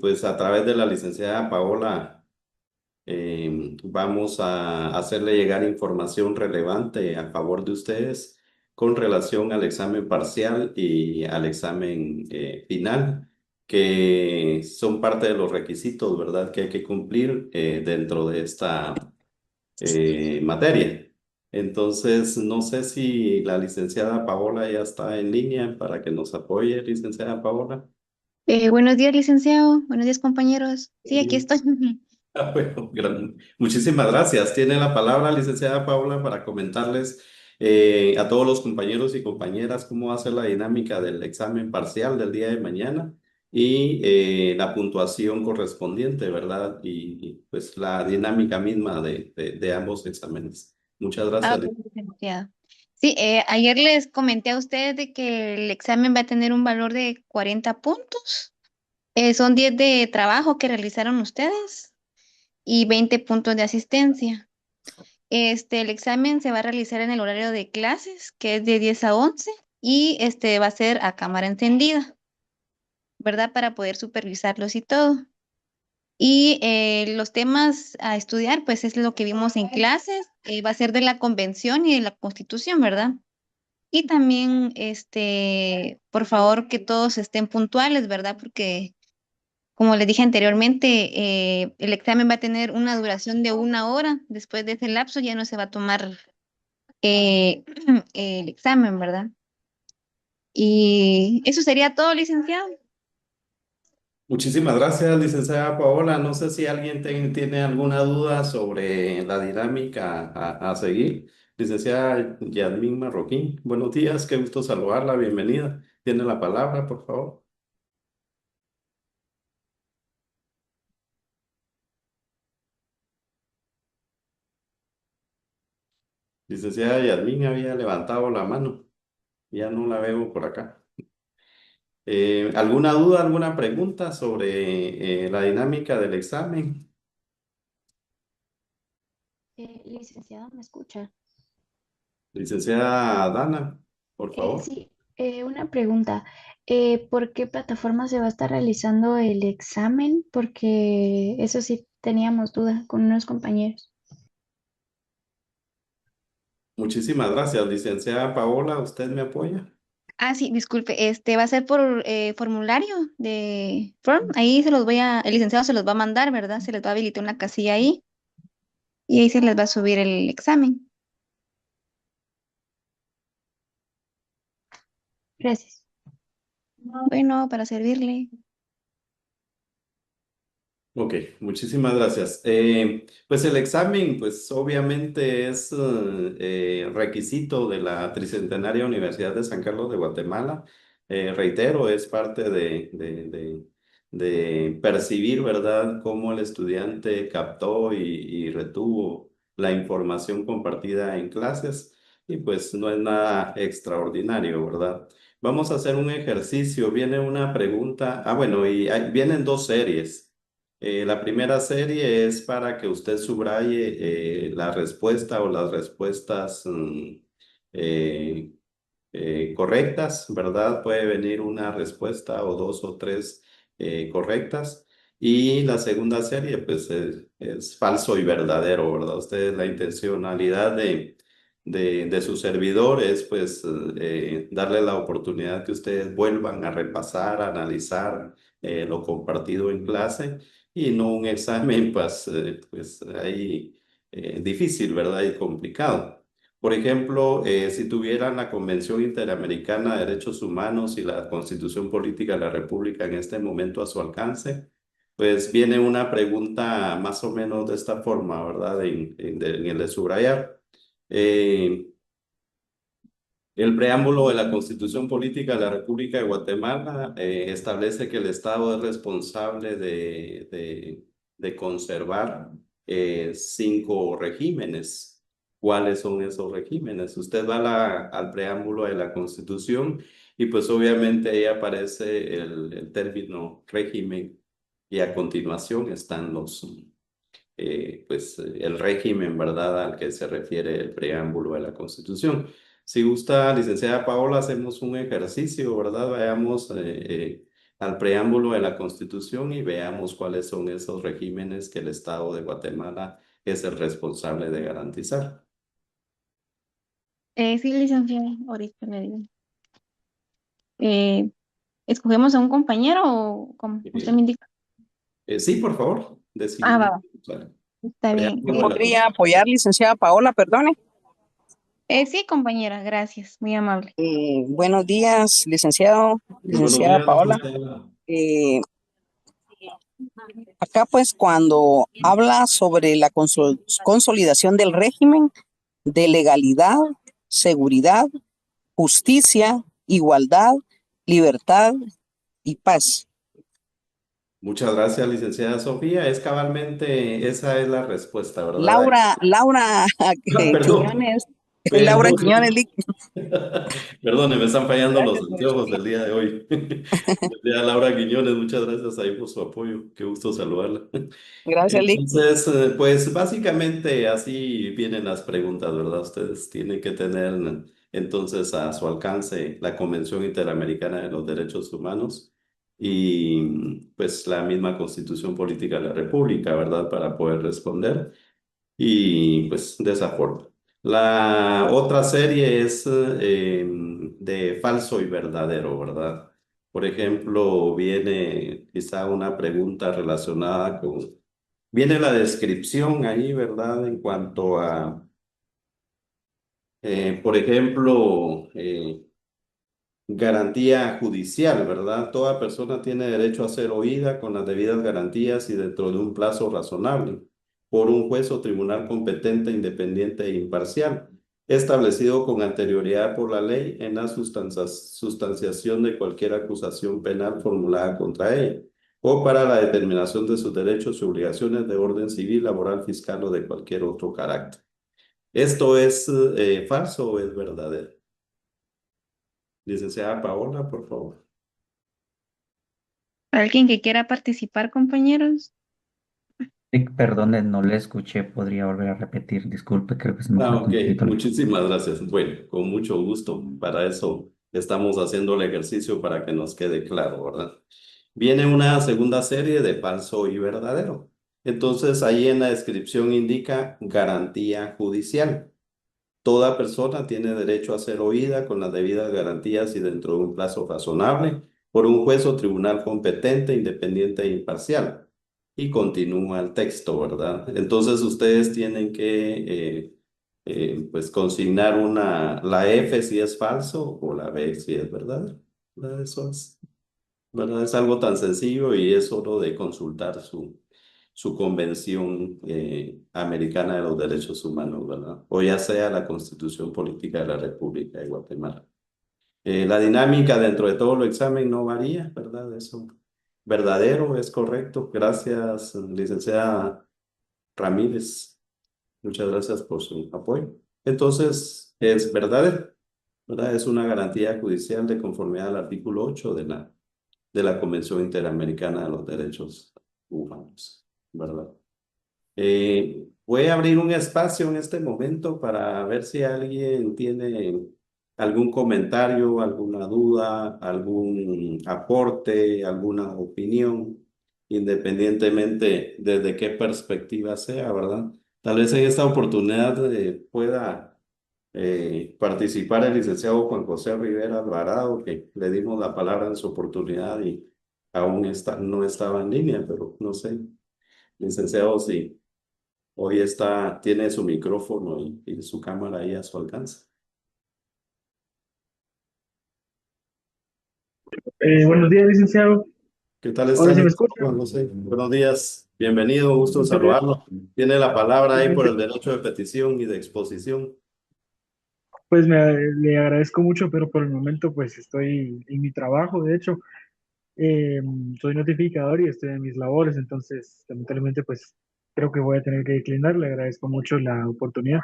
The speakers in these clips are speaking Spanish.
pues a través de la licenciada Paola vamos a hacerle llegar información relevante a favor de ustedes con relación al examen parcial y al examen final, que son parte de los requisitos, ¿verdad?, que hay que cumplir dentro de esta materia. Entonces, no sé si la licenciada Paola ya está en línea para que nos apoye, licenciada Paola. Buenos días, licenciado. Buenos días, compañeros. Sí, aquí Sí. estoy. Bueno, muchísimas gracias. Tiene la palabra, licenciada Paula, para comentarles a todos los compañeros y compañeras cómo va a ser la dinámica del examen parcial del día de mañana y la puntuación correspondiente, ¿verdad? Pues la dinámica misma de ambos exámenes. Muchas Ah, gracias. ok, licenciado. Sí, ayer les comenté a ustedes de que el examen va a tener un valor de 40 puntos. Son 10 de trabajo que realizaron ustedes y 20 puntos de asistencia. El examen se va a realizar en el horario de clases, que es de 10 a 11, y va a ser a cámara encendida, ¿verdad? Para poder supervisarlos y todo. Y los temas a estudiar, pues es lo que vimos en clases, va a ser de la convención y de la constitución, ¿verdad? Y también, por favor, que todos estén puntuales, ¿verdad? Porque, como les dije anteriormente, el examen va a tener una duración de 1 hora. Después de ese lapso ya no se va a tomar el examen, ¿verdad? Y eso sería todo, licenciado. Muchísimas gracias, licenciada Paola. No sé si alguien tiene alguna duda sobre la dinámica a seguir. Licenciada Yasmín Marroquín, buenos días, qué gusto saludarla, bienvenida. Tiene la palabra, por favor. Licenciada Yasmín había levantado la mano, ya no la veo por acá. ¿Alguna duda, alguna pregunta sobre la dinámica del examen? Licenciado, ¿me escucha? Licenciada Dana, por favor. Sí, una pregunta. ¿Por qué plataforma se va a estar realizando el examen? Porque eso sí teníamos duda con unos compañeros. Muchísimas gracias, licenciada Paola, ¿usted me apoya? Ah, sí, disculpe, va a ser por formulario de form. Ahí el licenciado se los va a mandar, ¿verdad? Se les va a habilitar una casilla ahí y ahí se les va a subir el examen. Gracias. Bueno, para servirle. Ok, muchísimas gracias. Pues el examen, pues obviamente es requisito de la Tricentenaria Universidad de San Carlos de Guatemala. Reitero, es parte de percibir, ¿verdad?, cómo el estudiante captó y retuvo la información compartida en clases y pues no es nada extraordinario, ¿verdad? Vamos a hacer un ejercicio. Viene una pregunta. Ah, bueno, y vienen dos series. La primera serie es para que usted subraye la respuesta o las respuestas eh, correctas, ¿verdad? Puede venir una respuesta o dos o tres correctas. Y la segunda serie, pues es falso y verdadero, ¿verdad? Ustedes, la intencionalidad de su servidor es, pues, darle la oportunidad que ustedes vuelvan a repasar, a analizar lo compartido en clase y no un examen, pues ahí difícil, ¿verdad? Y complicado. Por ejemplo, si tuvieran la Convención Interamericana de Derechos Humanos y la Constitución Política de la República en este momento a su alcance, pues viene una pregunta más o menos de esta forma, ¿verdad? En el de subrayar. Eh, el preámbulo de la Constitución Política de la República de Guatemala establece que el Estado es responsable de conservar 5 regímenes. ¿Cuáles son esos regímenes? Usted va al preámbulo de la Constitución y pues obviamente ahí aparece el término régimen y a continuación están el régimen, ¿verdad?, al que se refiere el preámbulo de la Constitución. Si gusta, licenciada Paola, hacemos un ejercicio, ¿verdad? Vayamos al preámbulo de la Constitución y veamos cuáles son esos regímenes que el Estado de Guatemala es el responsable de garantizar. Sí, licenciada, ahorita le digo. Eh, ¿Escogemos a un compañero o como usted me indica? Sí, por favor, Ah, decidimos. va, Vale. está bien. ¿Me Preámbulo de la podría Constitución. apoyar, licenciada Paola? Perdone. Sí, compañera, gracias, muy amable. Buenos días, licenciado, Muy buenos licenciada días, Paola. licenciada. Acá pues cuando habla sobre la consolidación del régimen de legalidad, seguridad, justicia, igualdad, libertad y paz. Muchas gracias, licenciada Sofía. Es cabalmente, esa es la respuesta, ¿verdad? Laura Perdón, Quiñones, Laura Quiñones, perdón. Perdone, me están fallando los gracias por anteojos del día de hoy. Licenciada Laura Quiñones, muchas gracias ahí por su apoyo. Qué gusto saludarla. gracias, Lic. Entonces, pues básicamente así vienen las preguntas, ¿verdad? Ustedes tienen que tener entonces a su alcance la Convención Interamericana de los Derechos Humanos y pues la misma Constitución Política de la República, ¿verdad? Para poder responder y pues de esa forma. La otra serie es de falso y verdadero, ¿verdad? Por ejemplo, viene quizá una pregunta relacionada con. Viene la descripción ahí, ¿verdad? En cuanto a, por ejemplo, garantía judicial, ¿verdad? Toda persona tiene derecho a ser oída con las debidas garantías y dentro de un plazo razonable por un juez o tribunal competente, independiente e imparcial, establecido con anterioridad por la ley en la sustanciación de cualquier acusación penal formulada contra ella, o para la determinación de sus derechos y obligaciones de orden civil, laboral, fiscal o de cualquier otro carácter. ¿Esto es falso o es verdadero? Licenciada Paola, por favor. ¿Alguien que quiera participar, compañeros? Sí, perdone, no le escuché, podría volver a repetir, disculpe, creo que se me Ah, cortó ok, un poquito. muchísimas gracias. Bueno, con mucho gusto. Para eso estamos haciendo el ejercicio para que nos quede claro, ¿verdad? Viene una segunda serie de falso y verdadero. Entonces, ahí en la descripción indica garantía judicial. Toda persona tiene derecho a ser oída con las debidas garantías y dentro de un plazo razonable por un juez o tribunal competente, independiente e imparcial. Y continúa el texto, ¿verdad? Entonces ustedes tienen que pues consignar la F si es falso o la B si es verdad. ¿Verdad? Eso es, ¿verdad? Es algo tan sencillo y es solo de consultar su Convención Americana de los Derechos Humanos, ¿verdad? O ya sea la Constitución Política de la República de Guatemala. La dinámica dentro de todo el examen no varía, ¿verdad? Eso verdadero, es correcto. Gracias, licenciada Ramírez. Muchas gracias por su apoyo. Entonces, es verdadero, ¿verdad? Es una garantía judicial de conformidad al artículo 8 de la Convención Interamericana de los Derechos Humanos, ¿verdad? Voy a abrir un espacio en este momento para ver si alguien tiene algún comentario, alguna duda, algún aporte, alguna opinión, independientemente desde qué perspectiva sea, ¿verdad? Tal vez en esta oportunidad pueda participar el licenciado Juan José Rivera Alvarado, que le dimos la palabra en su oportunidad y aún no estaba en línea, pero no sé, licenciado, sí. Hoy tiene su micrófono y su cámara ahí a su alcance. Buenos días, licenciado. ¿Qué tal Ahora está, sí me licenciado escucha. Juan José? Buenos días, bienvenido, gusto en Muchas gracias. saludarlo. Tiene la palabra ahí por Igualmente, el derecho de petición y de exposición. pues le agradezco mucho, pero por el momento pues estoy en mi trabajo, de hecho, eh, soy notificador y estoy en mis labores, entonces lamentablemente pues creo que voy a tener que declinar. Le agradezco mucho la oportunidad.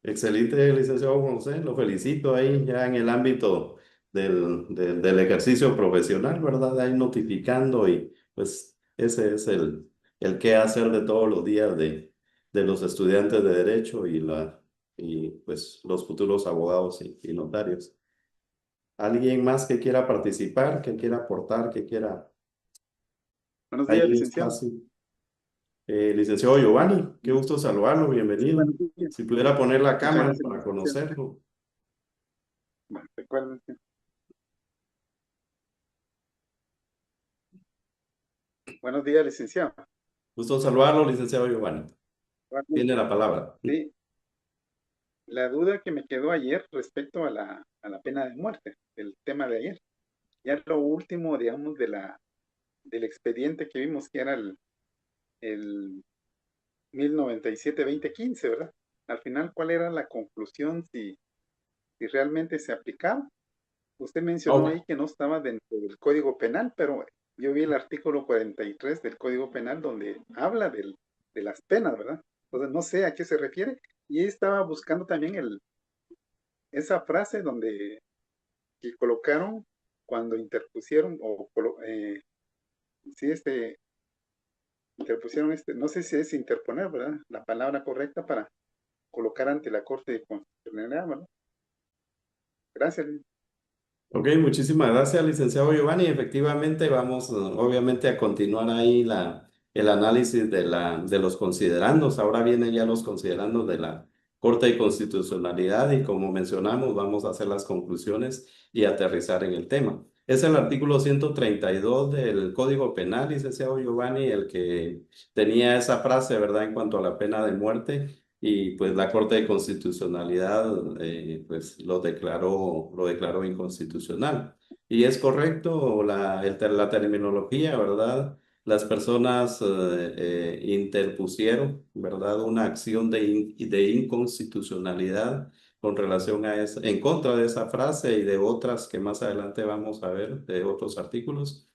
Excelente, licenciado Juan José, lo felicito ahí ya en el ámbito del ejercicio profesional, ¿verdad? Ahí notificando y pues ese es el qué hacer de todos los días de los estudiantes de derecho y pues los futuros abogados y notarios. ¿Alguien más que quiera participar, que quiera aportar, que quiera? Buenos Hay días, un licenciado. espacio. Licenciado Giovanni, qué gusto saludarlo, Sí, bienvenido. buenos días. Si pudiera poner la Muchas cámara gracias, para licenciado. conocerlo. Bueno, recuerden. Buenos días, licenciado. Gusto saludarlo, licenciado Giovanni. Tiene la palabra. Sí, la duda que me quedó ayer respecto a la pena de muerte, el tema de ayer. Ya lo último, digamos, del expediente que vimos, que era el 1097-2015, ¿verdad? Al final, ¿cuál era la conclusión si realmente se aplicaba? Usted mencionó ahí Oh, que no estaba dentro del Código Penal, pero yo vi el artículo 43 del Código Penal donde habla de las penas, ¿verdad? Entonces no sé a qué se refiere. Y estaba buscando también esa frase donde que colocaron cuando interpusieron sí, interpusieron no sé si es interponer, ¿verdad? La palabra correcta para colocar ante la Corte de Constitucionalidad, ¿verdad? Gracias. ok, muchísimas gracias, licenciado Giovanni. Efectivamente, vamos obviamente a continuar ahí el análisis de los considerandos. Ahora vienen ya los considerandos de la Corte de Constitucionalidad y como mencionamos, vamos a hacer las conclusiones y aterrizar en el tema. Es el artículo 132 del Código Penal, licenciado Giovanni, el que tenía esa frase, ¿verdad?, en cuanto a la pena de muerte. Y pues la Corte de Constitucionalidad pues lo declaró inconstitucional. Y es correcto la terminología, ¿verdad? Las personas interpusieron, ¿verdad? Una acción de inconstitucionalidad con relación a en contra de esa frase y de otras que más adelante vamos a ver, de otros artículos.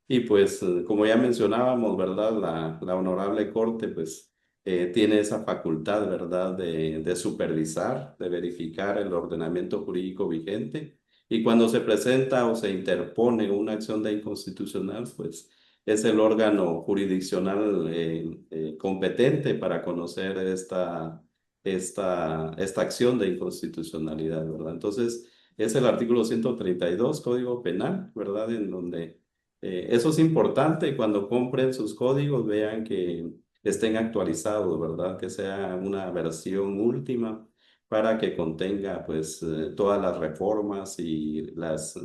Y pues, como ya mencionábamos, ¿verdad? La Honorable Corte, pues, tiene esa facultad, ¿verdad? De supervisar, de verificar el ordenamiento jurídico vigente. Y cuando se presenta o se interpone una acción de inconstitucional, pues, es el órgano jurisdiccional competente para conocer esta acción de inconstitucionalidad, ¿verdad? Entonces, es el artículo 132 Código Penal, ¿verdad? En donde eso es importante cuando compren sus códigos, vean que estén actualizados, ¿verdad? Que sea una versión última para que contenga pues todas las reformas y las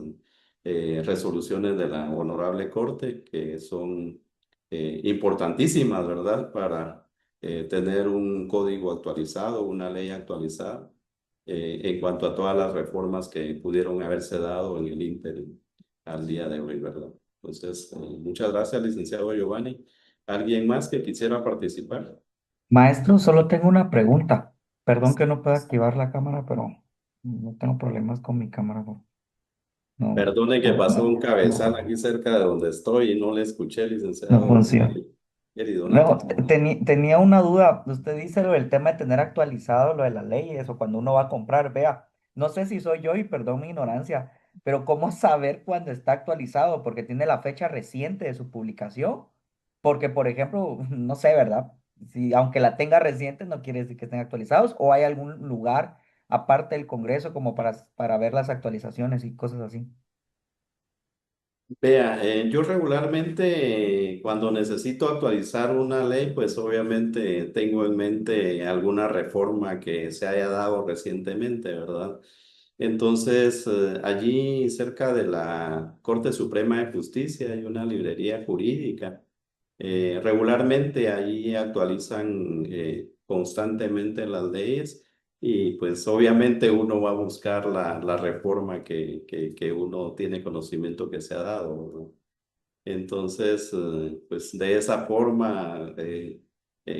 resoluciones de la Honorable Corte que son importantísimas, ¿verdad? Para tener un código actualizado, una ley actualizada en cuanto a todas las reformas que pudieron haberse dado en el ínterin al día de hoy, ¿verdad? Entonces, muchas gracias, licenciado Giovanni. ¿Alguien más que quisiera participar? Maestro, solo tengo una pregunta. Perdón que no pueda activar la cámara, pero no tengo problemas con mi cámara. No, Perdone que no, pasó no, un cabezal aquí cerca de donde estoy y no le escuché, no licenciado. funciona. Querido No, Donato. tenía una duda. Usted dice lo del tema de tener actualizado lo de las leyes o cuando uno va a comprar. Vea, no sé si soy yo y perdón mi ignorancia, pero ¿cómo saber cuándo está actualizado? Porque tiene la fecha reciente de su publicación. Porque, por ejemplo, no sé, ¿verdad? Si, aunque la tenga reciente, no quiere decir que estén actualizados o hay algún lugar aparte del Congreso como para ver las actualizaciones y cosas así. Vea, yo regularmente cuando necesito actualizar una ley, pues obviamente tengo en mente alguna reforma que se haya dado recientemente, ¿verdad? Entonces, allí cerca de la Corte Suprema de Justicia hay una librería jurídica. Regularmente allí actualizan constantemente las leyes y pues obviamente uno va a buscar la reforma que uno tiene conocimiento que se ha dado, ¿no? Entonces, pues de esa forma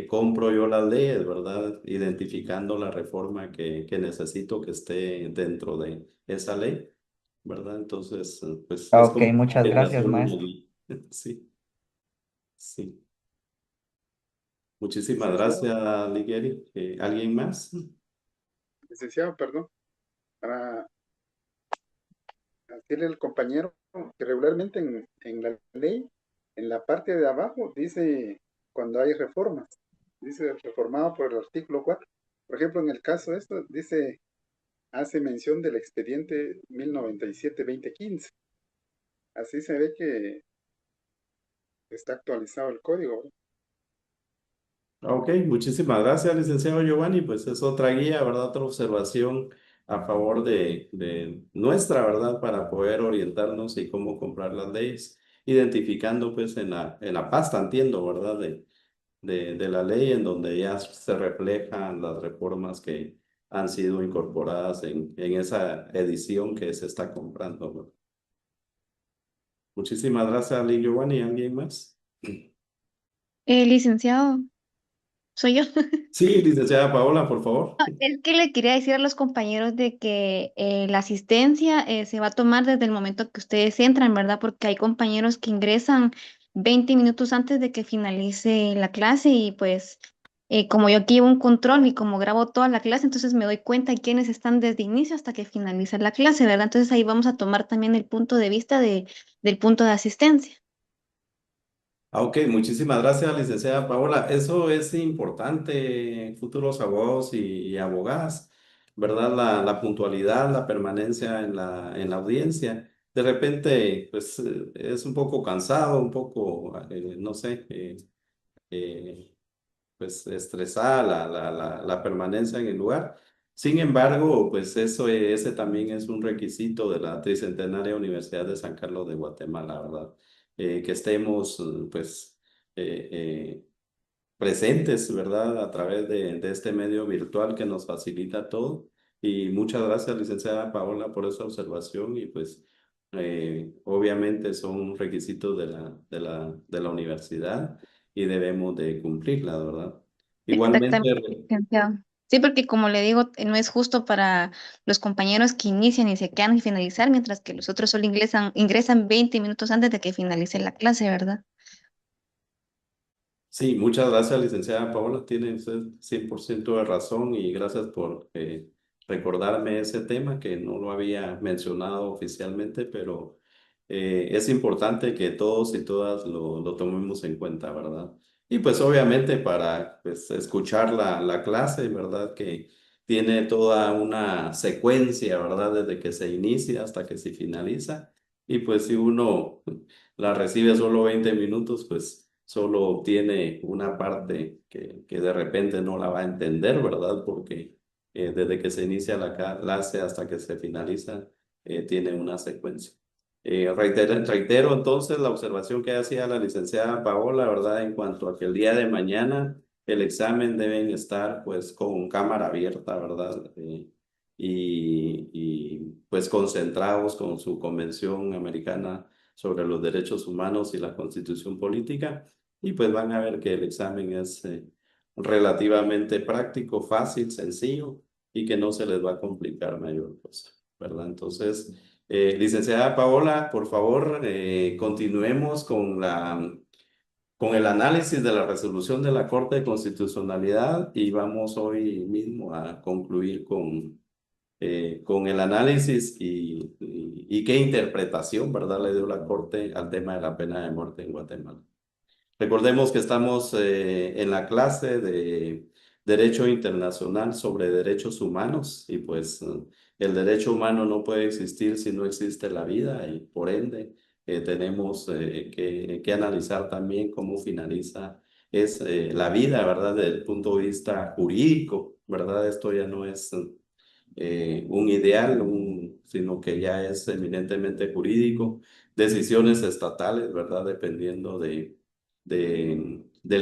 compro yo las leyes, ¿verdad? Identificando la reforma que necesito que esté dentro de esa ley, ¿verdad? Entonces, pues es Ok, como muchas que gracias, uno maestro. sí, sí. Muchísimas Licenciado, gracias, Ligueri. ¿Alguien más? licenciado, perdón, para decirle al compañero que regularmente en la ley, en la parte de abajo, dice cuando hay reformas, dice reformado por el artículo 4. Por ejemplo, en el caso de esto, dice hace mención del expediente 1097-2015. Así se ve que está actualizado el código, ¿verdad? Ok, muchísimas gracias, licenciado Giovanni. Pues es otra guía, ¿verdad? Otra observación a favor de nuestra, ¿verdad? Para poder orientarnos y cómo comprar las leyes, identificando pues en la pasta, entiendo, ¿verdad? De la ley en donde ya se reflejan las reformas que han sido incorporadas en esa edición que se está comprando, ¿verdad? Muchísimas gracias, Lee Giovanni. ¿Alguien más? Licenciado, soy yo. Sí, licenciada Paola, por favor. Es que le quería decir a los compañeros de que la asistencia se va a tomar desde el momento que ustedes entran, ¿verdad? Porque hay compañeros que ingresan 20 minutos antes de que finalice la clase y pues como yo aquí llevo un control y como grabo toda la clase, entonces me doy cuenta de quiénes están desde inicio hasta que finaliza la clase, ¿verdad? Entonces ahí vamos a tomar también el punto de vista del punto de asistencia. Ok, muchísimas gracias, licenciada Paola. Eso es importante, futuros abogados y abogadas, ¿verdad? La puntualidad, la permanencia en la audiencia. De repente, pues es un poco cansado, un poco, no sé, pues estresada la permanencia en el lugar. Sin embargo, pues eso, ese también es un requisito de la Tricentenaria Universidad de San Carlos de Guatemala, ¿verdad? Que estemos, pues, eh, eh, presentes, ¿verdad? A través de este medio virtual que nos facilita todo. Y muchas gracias, licenciada Paola, por esa observación y pues obviamente son requisitos de la universidad y debemos de cumplirla, ¿verdad? Exactamente, Igualmente, licenciado. Sí, porque como le digo, no es justo para los compañeros que inician y se quedan sin finalizar, mientras que los otros solo ingresan 20 minutos antes de que finalice la clase, ¿verdad? sí, muchas gracias, licenciada Paola. Tiene usted 100% de razón y gracias por recordarme ese tema que no lo había mencionado oficialmente, pero es importante que todos y todas lo tomemos en cuenta, ¿verdad? Y pues obviamente para pues, escuchar la clase, ¿verdad? Que tiene toda una secuencia, ¿verdad? Desde que se inicia hasta que se finaliza. Y pues si uno la recibe solo 20 minutos, pues solo obtiene una parte que de repente no la va a entender, ¿verdad? Porque desde que se inicia la clase hasta que se finaliza, tiene una secuencia. Reitero entonces la observación que hacía la licenciada Paola, ¿verdad? En cuanto a que el día de mañana el examen deben estar pues con cámara abierta, ¿verdad? Pues concentrados con su Convención Americana sobre los Derechos Humanos y la Constitución Política y pues van a ver que el examen es relativamente práctico, fácil, sencillo y que no se les va a complicar mayor cosa, ¿verdad? Entonces, licenciada Paola, por favor, continuemos con el análisis de la resolución de la Corte de Constitucionalidad y vamos hoy mismo a concluir con el análisis y qué interpretación, ¿verdad?, le dio la Corte al tema de la pena de muerte en Guatemala. Recordemos que estamos en la clase de Derecho Internacional sobre Derechos Humanos y pues el derecho humano no puede existir si no existe la vida y por ende tenemos que analizar también cómo finaliza la vida, ¿verdad? Desde el punto de vista jurídico, ¿verdad? Esto ya no es un ideal, sino que ya es eminentemente jurídico, decisiones estatales, ¿verdad? Dependiendo del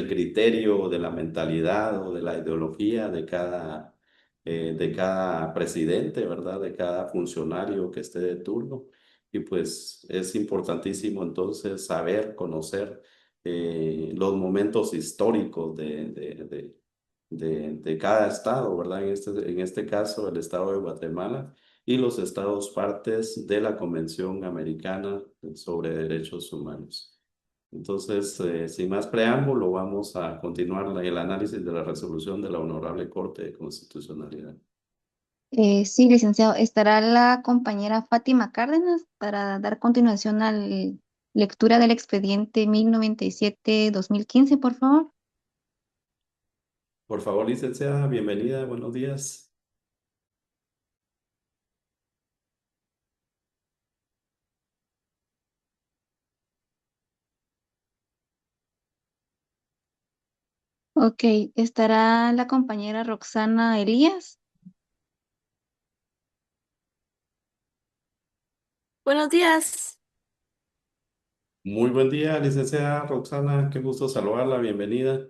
criterio, de la mentalidad o de la ideología de cada presidente, ¿verdad? De cada funcionario que esté de turno. Y pues es importantísimo entonces saber, conocer los momentos históricos de cada estado, ¿verdad? En este caso, el estado de Guatemala y los estados partes de la Convención Americana sobre Derechos Humanos. Entonces, sin más preámbulo, vamos a continuar el análisis de la resolución de la Honorable Corte de Constitucionalidad. Sí, licenciado, estará la compañera Fátima Cárdenas para dar continuación a la lectura del expediente 1097-2015, por favor. Por favor, licenciada, bienvenida, buenos días. Ok, ¿estará la compañera Roxana Elías? Buenos días. Muy buen día, licenciada Roxana, qué gusto saludarla, bienvenida.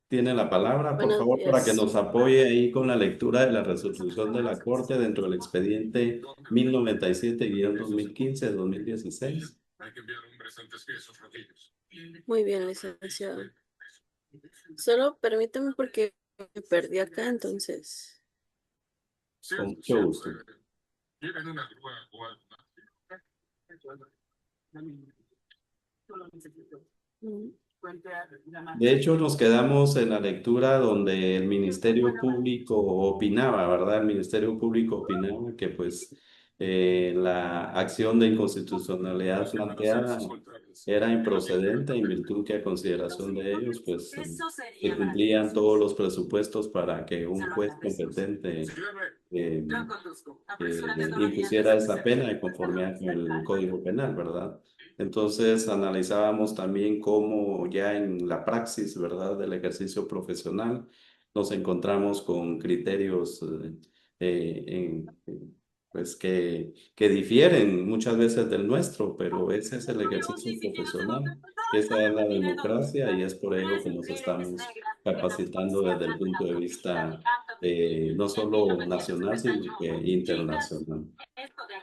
Tiene la palabra, por Buenos favor, para que días. nos apoye ahí con la lectura de la resolución de la Corte dentro del expediente 1097-2015-2016. Muy bien, licenciado. Solo permíteme porque me perdí acá, entonces. Con mucho gusto. Mm, De hecho, nos quedamos en la lectura donde el Ministerio Público opinaba, ¿verdad? El Ministerio Público opinaba que pues la acción de inconstitucionalidad planteada era improcedente en virtud que a consideración de ellos pues se cumplían todos los presupuestos para que un juez competente eh, impusiera esa pena de conformidad con el Código Penal, ¿verdad? Entonces analizábamos también cómo ya en la praxis, ¿verdad?, del ejercicio profesional nos encontramos con criterios pues que difieren muchas veces del nuestro, pero ese es el ejercicio profesional, esa es la democracia y es por ello que nos estamos capacitando desde el punto de vista no solo nacional, sino que internacional.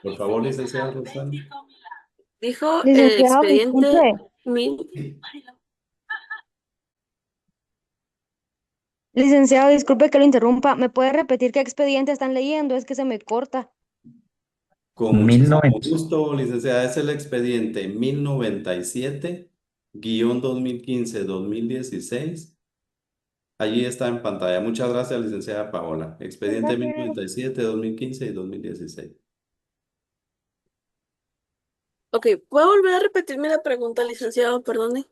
Por favor, licenciada Rosana. Dijo el Licenciado, expediente disculpe, mil. licenciado, disculpe que lo interrumpa. ¿Me puede repetir qué expediente están leyendo? Es que se me corta. Con muchísimo 1090. gusto, licenciada. Es el expediente 1097-2015-2016. Allí está en pantalla. Muchas gracias, licenciada Paola. Expediente 1097, 2015 y 2016. Ok, ¿puedo volver a repetirme la pregunta, licenciado? Perdone.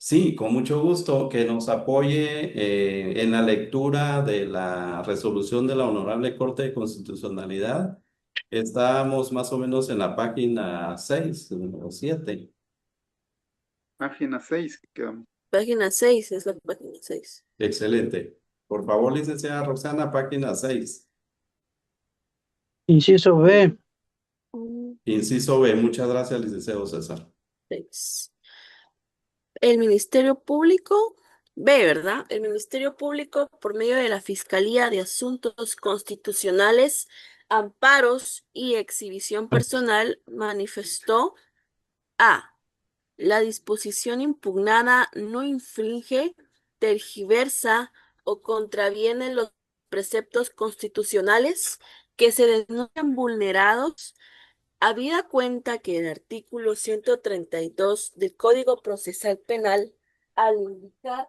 Sí, con mucho gusto que nos apoye en la lectura de la resolución de la Honorable Corte de Constitucionalidad. Estamos más o menos en la página 6 o 7. Página 6 quedamos. Página 6 es la página 6. Excelente. Por favor, licenciada Roxana, página 6. Inciso B, Inciso B. Muchas gracias, licenciado César. 6. El Ministerio Público, B, ¿verdad? El Ministerio Público, por medio de la Fiscalía de Asuntos Constitucionales, Amparos y Exhibición Personal, manifestó A. La disposición impugnada no infringe, tergiversa o contraviene los preceptos constitucionales que se denuncian vulnerados, habida cuenta que el artículo 132 del Código Procesal Penal, al indicar,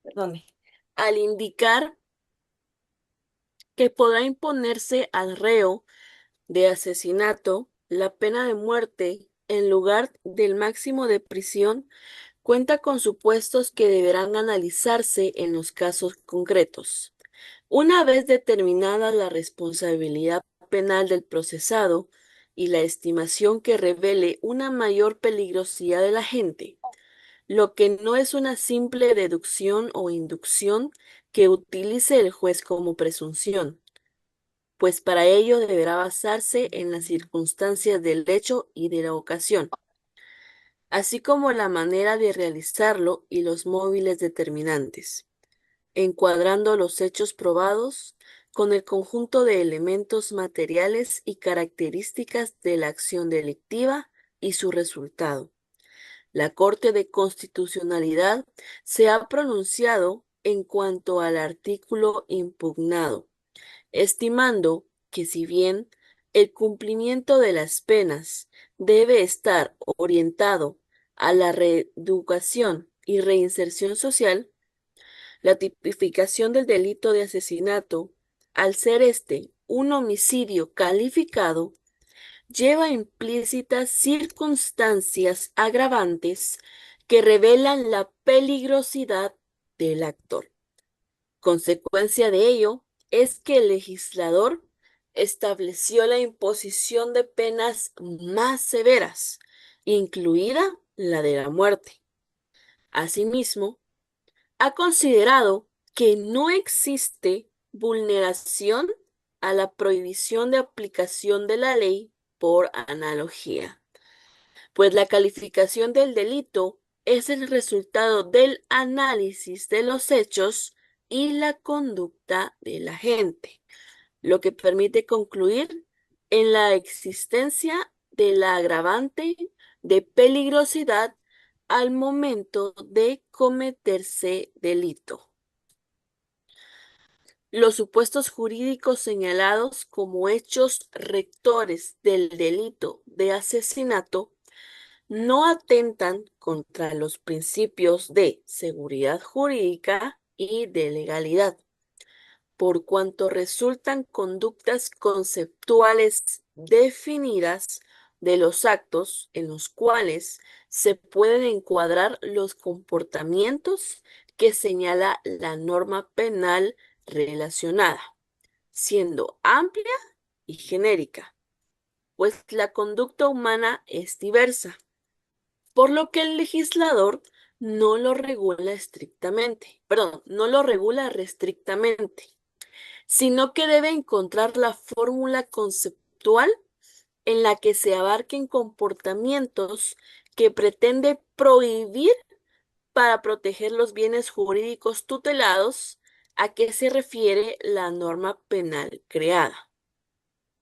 perdone, al indicar que podrá imponerse al reo de asesinato la pena de muerte en lugar del máximo de prisión, cuenta con supuestos que deberán analizarse en los casos concretos. Una vez determinada la responsabilidad penal del procesado y la estimación que revele una mayor peligrosidad de la gente, lo que no es una simple deducción o inducción que utilice el juez como presunción, pues para ello deberá basarse en las circunstancias del hecho y de la ocasión, así como la manera de realizarlo y los móviles determinantes, encuadrando los hechos probados con el conjunto de elementos materiales y características de la acción delictiva y su resultado. La Corte de Constitucionalidad se ha pronunciado en cuanto al artículo impugnado, estimando que si bien el cumplimiento de las penas debe estar orientado a la reeducación y reinserción social, la tipificación del delito de asesinato, al ser este un homicidio calificado, lleva implícitas circunstancias agravantes que revelan la peligrosidad del actor. Consecuencia de ello es que el legislador estableció la imposición de penas más severas, incluida la de la muerte. Asimismo, ha considerado que no existe vulneración a la prohibición de aplicación de la ley por analogía, pues la calificación del delito es el resultado del análisis de los hechos y la conducta de la gente, lo que permite concluir en la existencia de la agravante de peligrosidad al momento de cometerse delito. Los supuestos jurídicos señalados como hechos rectores del delito de asesinato no atentan contra los principios de seguridad jurídica y de legalidad, por cuanto resultan conductas conceptuales definidas de los actos en los cuales se pueden encuadrar los comportamientos que señala la norma penal relacionada, siendo amplia y genérica, pues la conducta humana es diversa, por lo que el legislador no lo regula no lo regula restrictamente, sino que debe encontrar la fórmula conceptual en la que se abarquen comportamientos que pretende prohibir para proteger los bienes jurídicos tutelados a que se refiere la norma penal creada.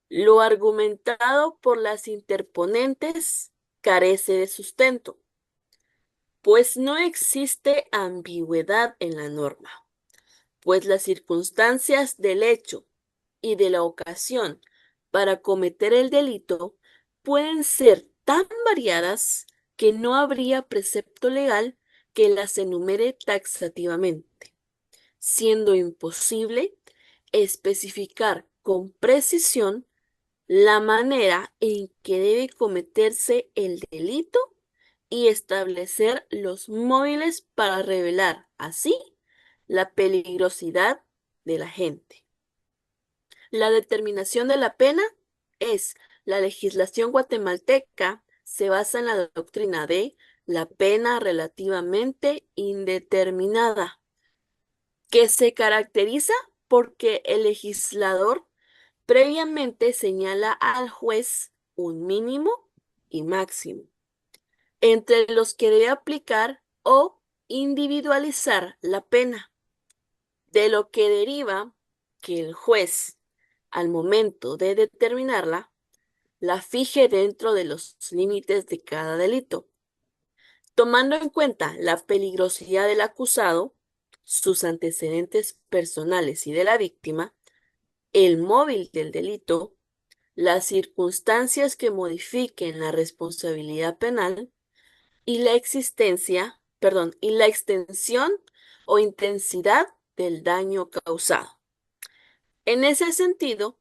Lo argumentado por las interponentes carece de sustento, pues no existe ambigüedad en la norma, pues las circunstancias del hecho y de la ocasión para cometer el delito pueden ser tan variadas que no habría precepto legal que las enumere taxativamente, siendo imposible especificar con precisión la manera en que debe cometerse el delito y establecer los móviles para revelar así la peligrosidad de la gente. La determinación de la pena es la legislación guatemalteca, se basa en la doctrina de la pena relativamente indeterminada, que se caracteriza porque el legislador previamente señala al juez un mínimo y máximo, entre los que debe aplicar o individualizar la pena, de lo que deriva que el juez, al momento de determinarla, la fije dentro de los límites de cada delito, tomando en cuenta la peligrosidad del acusado, sus antecedentes personales y de la víctima, el móvil del delito, las circunstancias que modifiquen la responsabilidad penal y la extensión o intensidad del daño causado. En ese sentido,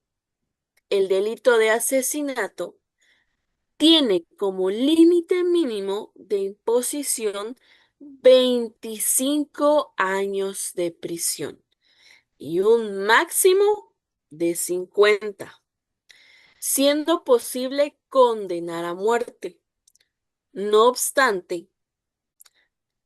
el delito de asesinato tiene como límite mínimo de imposición 25 años de prisión y un máximo de 50, siendo posible condenar a muerte. No obstante,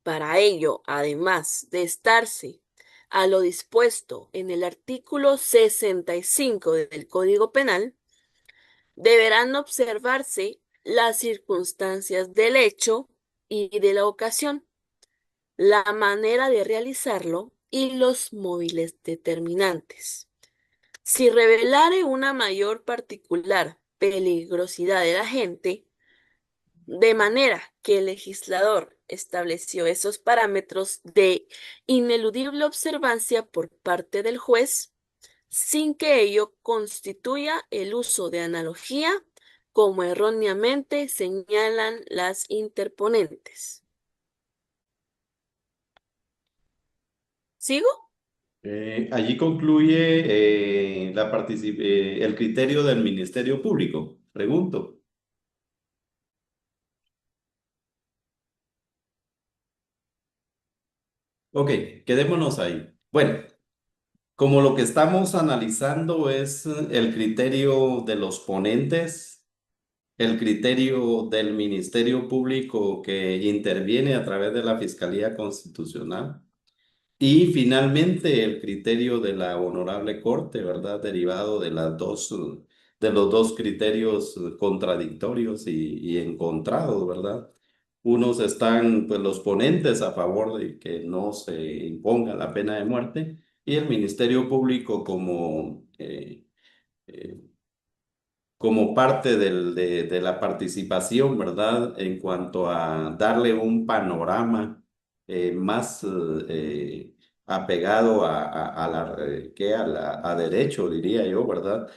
para ello, además de estarse a lo dispuesto en el artículo 65 del Código Penal, deberán observarse las circunstancias del hecho y de la ocasión, la manera de realizarlo y los móviles determinantes. Si revelare una mayor particular peligrosidad de la gente, de manera que el legislador estableció esos parámetros de ineludible observancia por parte del juez, sin que ello constituya el uso de analogía, como erróneamente señalan las interponentes. ¿Sigo? Allí concluye el criterio del Ministerio Público. Pregunto. Ok, quedémonos ahí. Bueno, como lo que estamos analizando es el criterio de los ponentes, el criterio del Ministerio Público que interviene a través de la Fiscalía Constitucional y finalmente el criterio de la Honorable Corte, ¿verdad? Derivado de de los dos criterios contradictorios y encontrados, ¿verdad? Unos están, pues, los ponentes a favor de que no se imponga la pena de muerte y el Ministerio Público eh, como parte de la participación, ¿verdad? En cuanto a darle un panorama más apegado a derecho, diría yo, ¿verdad?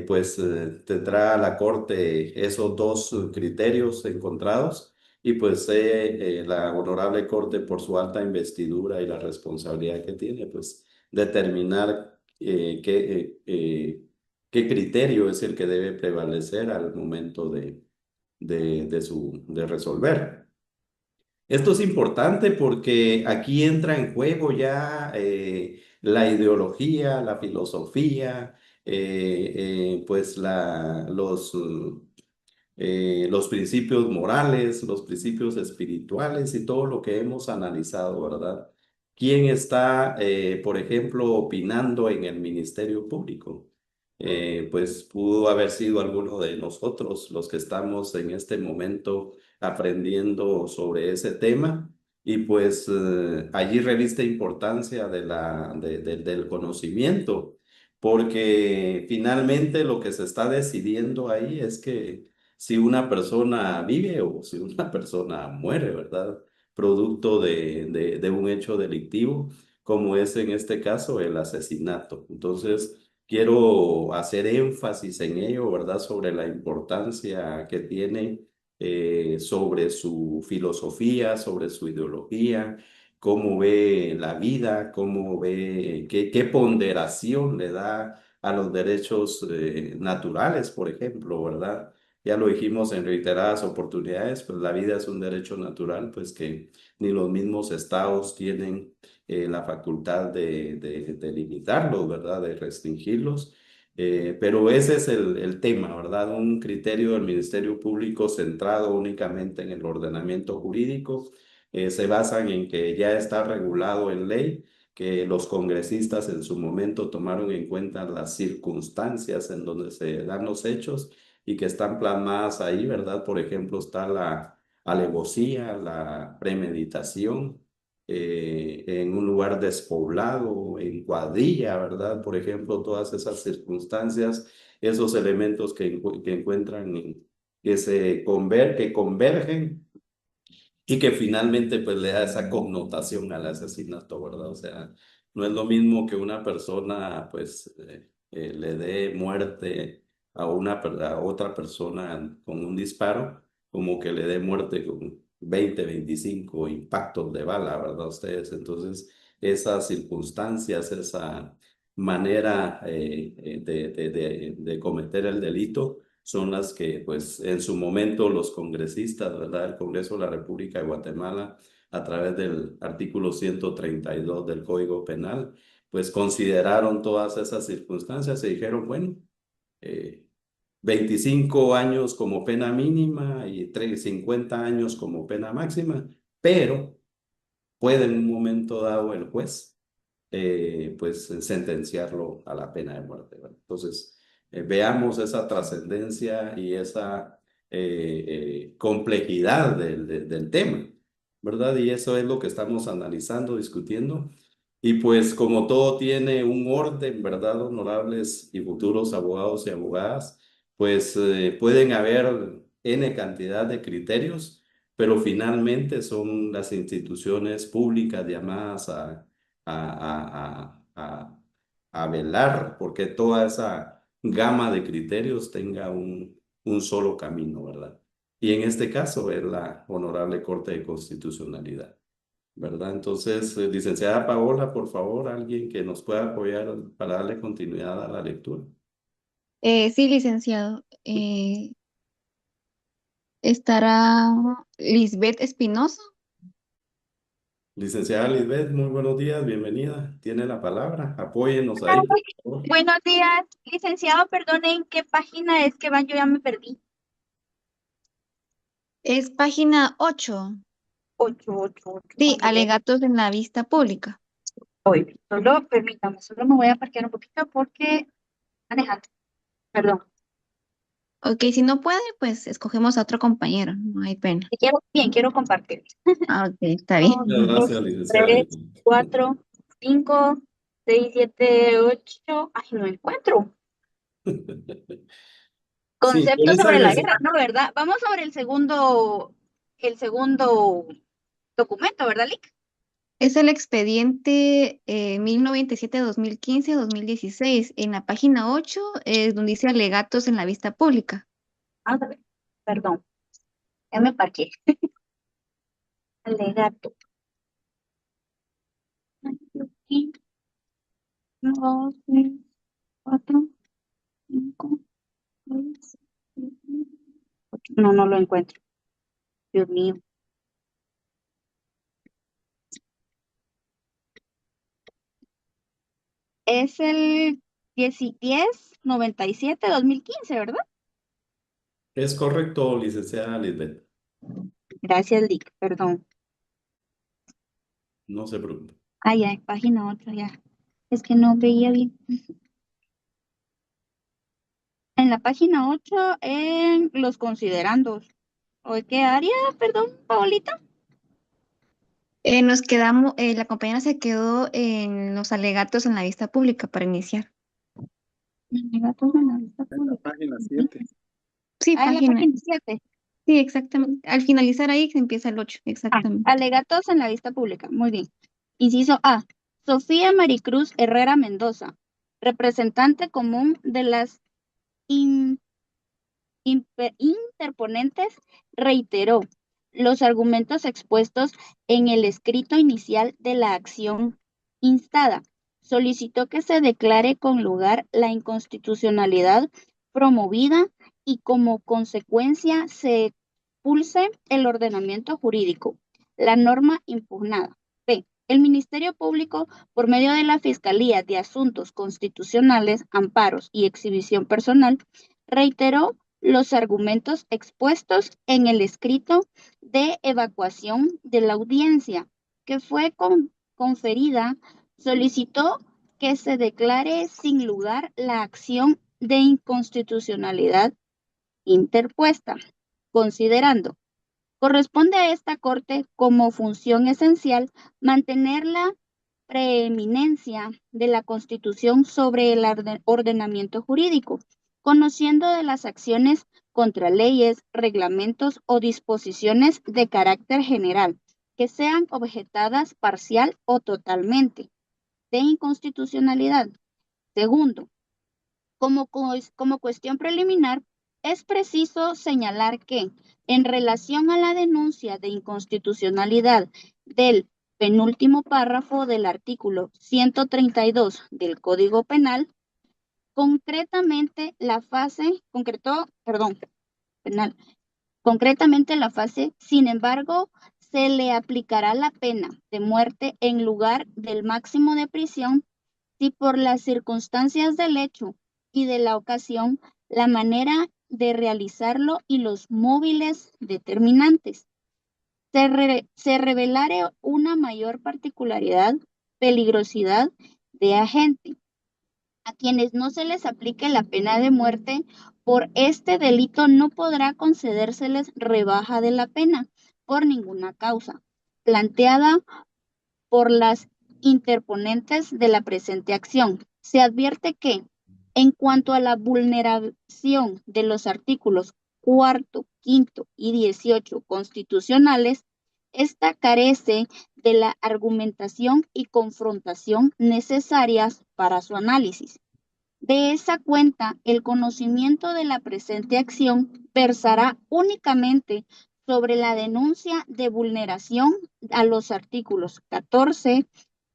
Pues tendrá la Corte esos dos criterios encontrados y pues la Honorable Corte por su alta investidura y la responsabilidad que tiene, pues determinar qué criterio es el que debe prevalecer al momento de resolver. Esto es importante porque aquí entra en juego ya la ideología, la filosofía, pues los principios morales, los principios espirituales y todo lo que hemos analizado, ¿verdad? ¿Quién está, por ejemplo, opinando en el Ministerio Público? Pues pudo haber sido alguno de nosotros los que estamos en este momento aprendiendo sobre ese tema y pues allí reviste importancia del conocimiento, porque finalmente lo que se está decidiendo ahí es que si una persona vive o si una persona muere, ¿verdad? Producto de un hecho delictivo, como es en este caso el asesinato. Entonces, quiero hacer énfasis en ello, ¿verdad? Sobre la importancia que tiene sobre su filosofía, sobre su ideología, cómo ve la vida, cómo ve, qué ponderación le da a los derechos naturales, por ejemplo, ¿verdad? Ya lo dijimos en reiteradas oportunidades, pues la vida es un derecho natural, pues que ni los mismos estados tienen la facultad de limitarlos, ¿verdad? De restringirlos. Pero ese es el tema, ¿verdad? Un criterio del Ministerio Público centrado únicamente en el ordenamiento jurídico. Se basan en que ya está regulado en ley, que los congresistas en su momento tomaron en cuenta las circunstancias en donde se dan los hechos y que están plasmadas ahí, ¿verdad? Por ejemplo, está la alevosía, la premeditación, en un lugar despoblado, en cuadrilla, ¿verdad? Por ejemplo, todas esas circunstancias, esos elementos que encuentran, que convergen y que finalmente pues le da esa connotación al asesinato, ¿verdad? O sea, no es lo mismo que una persona pues le dé muerte a otra persona con un disparo, como que le dé muerte con 20, 25 impactos de bala, ¿verdad? Ustedes, entonces, esas circunstancias, esa manera de cometer el delito son las que, pues, en su momento los congresistas, ¿verdad? El Congreso de la República de Guatemala, a través del artículo 132 del Código Penal, pues consideraron todas esas circunstancias y dijeron, bueno, eh, 25 años como pena mínima y 50 años como pena máxima, pero puede en un momento dado el juez pues sentenciarlo a la pena de muerte, ¿verdad? Entonces, veamos esa trascendencia y esa complejidad del tema, ¿verdad? Y eso es lo que estamos analizando, discutiendo. Y pues como todo tiene un orden, ¿verdad? Honorables y futuros abogados y abogadas, pues pueden haber N cantidad de criterios, pero finalmente son las instituciones públicas llamadas a velar porque toda esa gama de criterios tenga un solo camino, ¿verdad? Y en este caso es la Honorable Corte de Constitucionalidad, ¿verdad? Entonces, licenciada Paola, por favor, alguien que nos pueda apoyar para darle continuidad a la lectura. Sí, licenciado. ¿Estará Lisbeth Espinosa? Licenciada Lisbeth, muy buenos días, bienvenida. Tiene la palabra, apóyenos ahí, por favor. Buenos días, licenciado, perdone, ¿en qué página es que van? Yo ya me perdí. Es página 8. 8. Sí, alegatos en la vista pública. Hoy, solo permítame, solo me voy a parquear un poquito porque manejando, perdón. Ok, si no puede, pues escogemos a otro compañero, no hay pena. Quiero compartir. Ah, ok, está bien. 1, Muchas 2, gracias, licenciada 3, Lisbeth. 4, 5, 6, 7, 8. Ay, no encuentro. Sí, Concepto puede sobre ser la ese. guerra, ¿no? ¿Verdad? Vamos sobre el segundo documento, ¿verdad, Lick? Es el expediente 1097-2015-2016. En la página 8 es donde dice alegatos en la vista pública. Vamos a ver, perdón, ya me parqué. Alegato. 1, 2, 3, 4, 5, 6, 7, 8. No, no lo encuentro. Dios mío. Es el 1097-2015, ¿verdad? Es correcto, licenciada Lisbeth. Gracias, Lick, perdón. No se preocupe. Ah, ya, página 8, ya. Es que no veía bien. En la página 8, en los considerandos. ¿O de qué área, perdón, Paolita? Nos quedamos, la compañera se quedó en los alegatos en la vista pública para iniciar. Alegatos en la vista En la pública. página 7. Sí, En la página. página 7. Sí, exactamente. Al finalizar ahí se empieza el 8, exactamente. Alegatos en la vista pública. Muy bien. Inciso A. Sofía Maricruz Herrera Mendoza, representante común de las interponentes, reiteró los argumentos expuestos en el escrito inicial de la acción instada. Solicitó que se declare con lugar la inconstitucionalidad promovida y como consecuencia se expulse el ordenamiento jurídico, la norma impugnada. B. El Ministerio Público, por medio de la Fiscalía de Asuntos Constitucionales, Amparos y Exhibición Personal, reiteró los argumentos expuestos en el escrito de evacuación de la audiencia que fue conferida, solicitó que se declare sin lugar la acción de inconstitucionalidad interpuesta, considerando corresponde a esta Corte como función esencial mantener la preeminencia de la Constitución sobre el ordenamiento jurídico, conociendo de las acciones contra leyes, reglamentos o disposiciones de carácter general que sean objetadas parcial o totalmente de inconstitucionalidad. Segundo, como cuestión preliminar, es preciso señalar que, en relación a la denuncia de inconstitucionalidad del penúltimo párrafo del artículo 132 del Código Penal, concretamente la fase, sin embargo, se le aplicará la pena de muerte en lugar del máximo de prisión si por las circunstancias del hecho y de la ocasión, la manera de realizarlo y los móviles determinantes, se revelare una mayor particularidad, peligrosidad de agente, a quienes no se les aplique la pena de muerte por este delito no podrá concedérseles rebaja de la pena por ninguna causa planteada por las interponentes de la presente acción. Se advierte que, en cuanto a la vulneración de los artículos 4º, 5º y 18 constitucionales, esta carece de la argumentación y confrontación necesarias para su análisis. De esa cuenta, el conocimiento de la presente acción versará únicamente sobre la denuncia de vulneración a los artículos 14,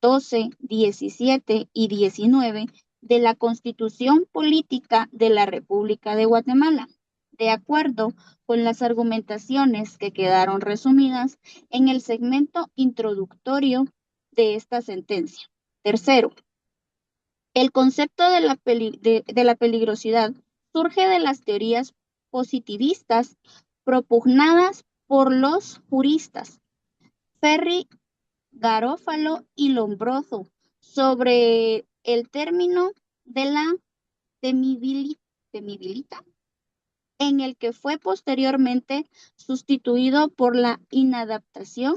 12, 17 y 19 de la Constitución Política de la República de Guatemala, de acuerdo con las argumentaciones que quedaron resumidas en el segmento introductorio de esta sentencia. Tercero, el concepto de la peligrosidad surge de las teorías positivistas propugnadas por los juristas Ferri, Garófalo y Lombroso sobre el término de la temibilita, en el que fue posteriormente sustituido por la inadaptación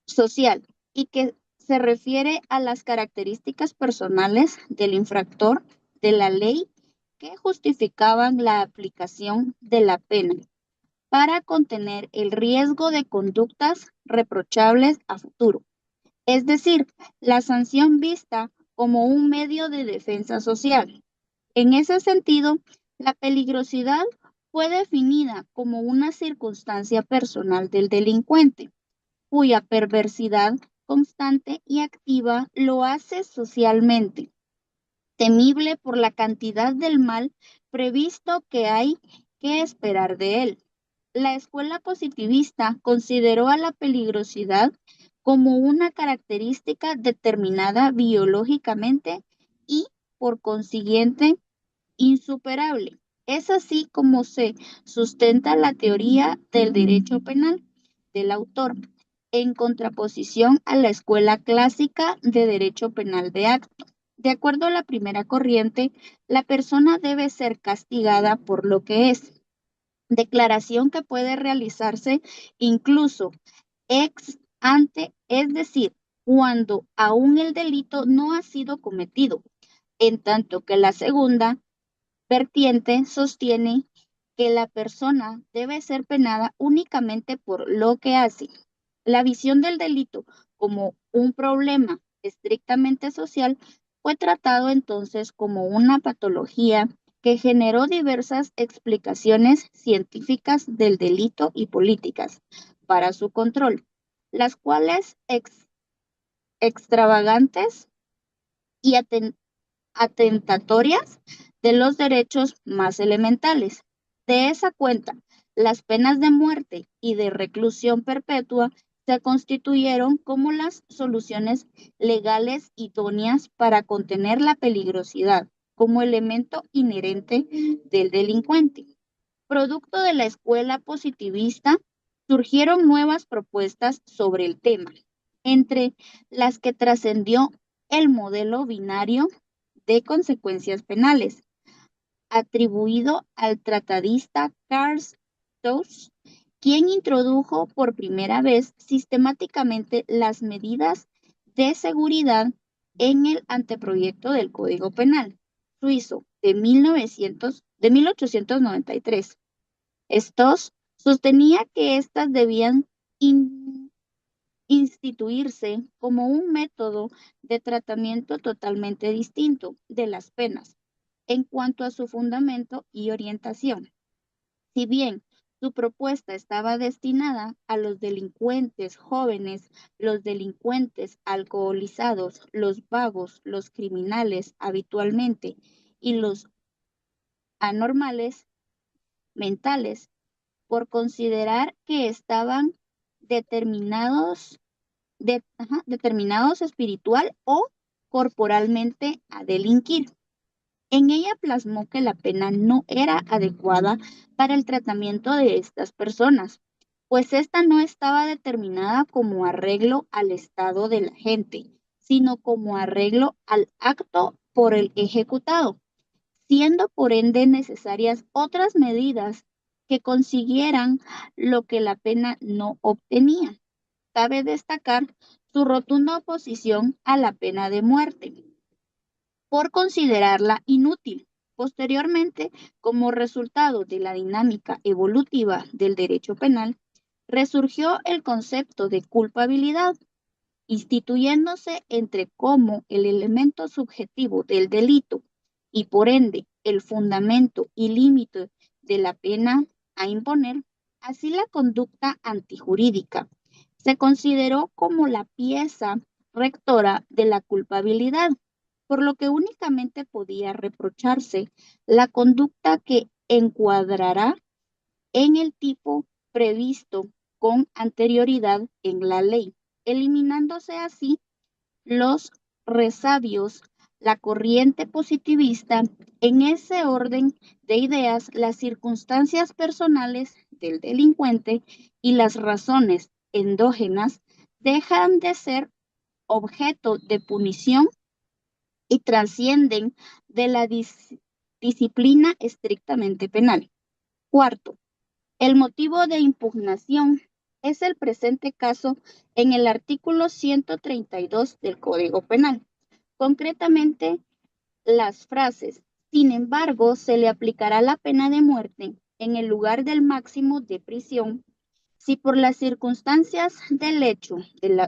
social y que se refiere a las características personales del infractor de la ley que justificaban la aplicación de la pena para contener el riesgo de conductas reprochables a futuro. Es decir, la sanción vista como un medio de defensa social. En ese sentido, la peligrosidad fue definida como una circunstancia personal del delincuente, cuya perversidad constante y activa lo hace socialmente temible por la cantidad del mal previsto que hay que esperar de él. La escuela positivista consideró a la peligrosidad como una característica determinada biológicamente y, por consiguiente, insuperable. Es así como se sustenta la teoría del derecho penal del autor, en contraposición a la escuela clásica de derecho penal de acto. De acuerdo a la primera corriente, la persona debe ser castigada por lo que es, declaración que puede realizarse incluso ex ante, es decir, cuando aún el delito no ha sido cometido, en tanto que la segunda vertiente sostiene que la persona debe ser penada únicamente por lo que hace. La visión del delito como un problema estrictamente social fue tratado entonces como una patología que generó diversas explicaciones científicas del delito y políticas para su control, las cuales extravagantes y atentatorias de los derechos más elementales. De esa cuenta, las penas de muerte y de reclusión perpetua se constituyeron como las soluciones legales idóneas para contener la peligrosidad como elemento inherente del delincuente. Producto de la escuela positivista, surgieron nuevas propuestas sobre el tema, entre las que trascendió el modelo binario de consecuencias penales, atribuido al tratadista Karl Stoss, quien introdujo por primera vez sistemáticamente las medidas de seguridad en el anteproyecto del Código Penal suizo de 1893. Stoss sostenía que éstas debían instituirse como un método de tratamiento totalmente distinto de las penas en cuanto a su fundamento y orientación. Si bien su propuesta estaba destinada a los delincuentes jóvenes, los delincuentes alcoholizados, los vagos, los criminales habitualmente y los anormales mentales, por considerar que estaban determinados espiritual o corporalmente a delinquir. En ella plasmó que la pena no era adecuada para el tratamiento de estas personas, pues esta no estaba determinada como arreglo al estado de la gente, sino como arreglo al acto por el ejecutado, siendo por ende necesarias otras medidas que consiguieran lo que la pena no obtenía. Cabe destacar su rotunda oposición a la pena de muerte, por considerarla inútil. Posteriormente, como resultado de la dinámica evolutiva del derecho penal, resurgió el concepto de culpabilidad, instituyéndose entre como el elemento subjetivo del delito y por ende el fundamento y límite de la pena a imponer. Así, la conducta antijurídica se consideró como la pieza rectora de la culpabilidad, por lo que únicamente podía reprocharse la conducta que encuadrará en el tipo previsto con anterioridad en la ley, eliminándose así los resabios. La corriente positivista, en ese orden de ideas, las circunstancias personales del delincuente y las razones endógenas dejan de ser objeto de punición y trascienden de la disciplina estrictamente penal. Cuarto, el motivo de impugnación es el presente caso en el artículo 132 del Código Penal. Concretamente, las frases, sin embargo, se le aplicará la pena de muerte en el lugar del máximo de prisión si por las circunstancias del hecho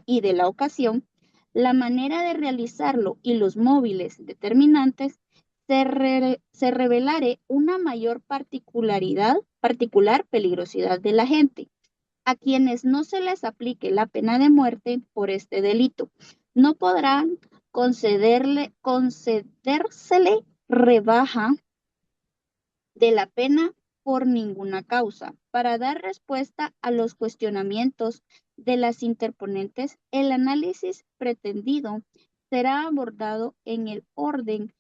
y de la ocasión, la manera de realizarlo y los móviles determinantes se revelare una mayor particular peligrosidad de la gente, a quienes no se les aplique la pena de muerte por este delito. No podrán concedérsele rebaja de la pena por ninguna causa. Para dar respuesta a los cuestionamientos de las interponentes, el análisis pretendido será abordado en el orden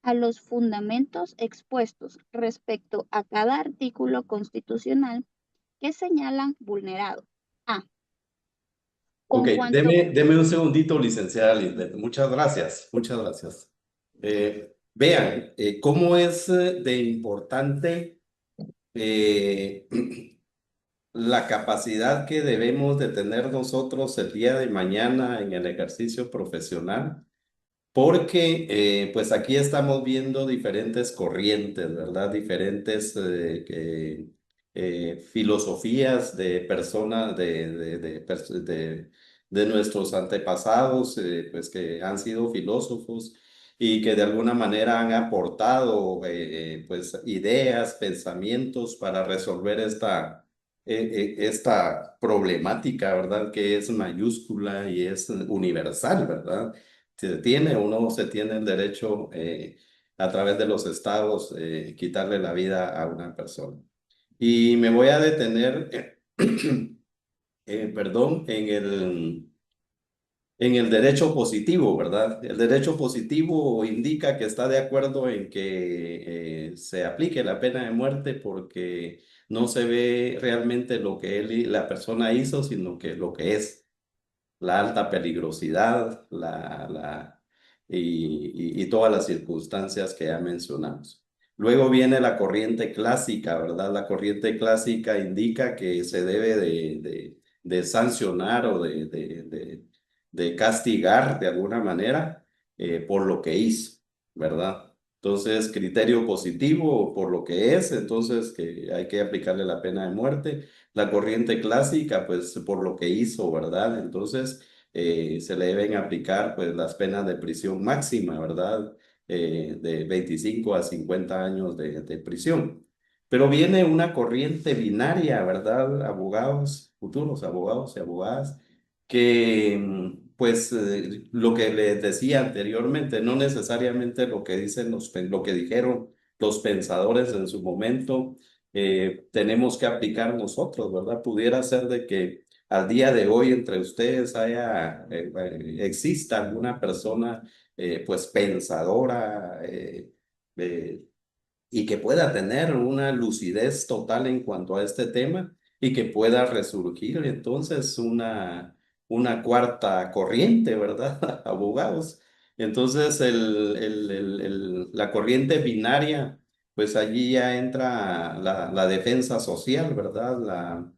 a los fundamentos expuestos respecto a cada artículo constitucional que señalan vulnerado. Ok, deme un segundito, licenciada Lisbeth. Muchas gracias, muchas gracias. Vean, cómo es de importante la capacidad que debemos de tener nosotros el día de mañana en el ejercicio profesional, porque pues aquí estamos viendo diferentes corrientes, ¿verdad? Diferentes filosofías de personas, de nuestros antepasados, pues que han sido filósofos y que de alguna manera han aportado pues ideas, pensamientos para resolver esta problemática, ¿verdad? Que es mayúscula y es universal, ¿verdad? Uno se tiene el derecho a través de los estados quitarle la vida a una persona. Y me voy a detener, perdón, en el derecho positivo, ¿verdad? El derecho positivo indica que está de acuerdo en que se aplique la pena de muerte porque no se ve realmente lo que la persona hizo, sino que lo que es la alta peligrosidad, y todas las circunstancias que ya mencionamos. Luego viene la corriente clásica, ¿verdad? La corriente clásica indica que se debe de sancionar o de castigar de alguna manera por lo que hizo, ¿verdad? Entonces, criterio positivo por lo que es, entonces que hay que aplicarle la pena de muerte. La corriente clásica, pues por lo que hizo, ¿verdad? Entonces, se le deben aplicar pues las penas de prisión máxima, ¿verdad? De 25 a 50 años de prisión. Pero viene una corriente binaria, ¿verdad? Abogados, futuros abogados y abogadas, que pues lo que les decía anteriormente, no necesariamente lo que dicen lo que dijeron los pensadores en su momento, tenemos que aplicar nosotros, ¿verdad? Pudiera ser de que al día de hoy entre ustedes exista alguna persona pues pensadora y que pueda tener una lucidez total en cuanto a este tema y que pueda resurgir entonces una cuarta corriente, ¿verdad? Abogados. Entonces la corriente binaria, pues allí ya entra la defensa social, ¿verdad?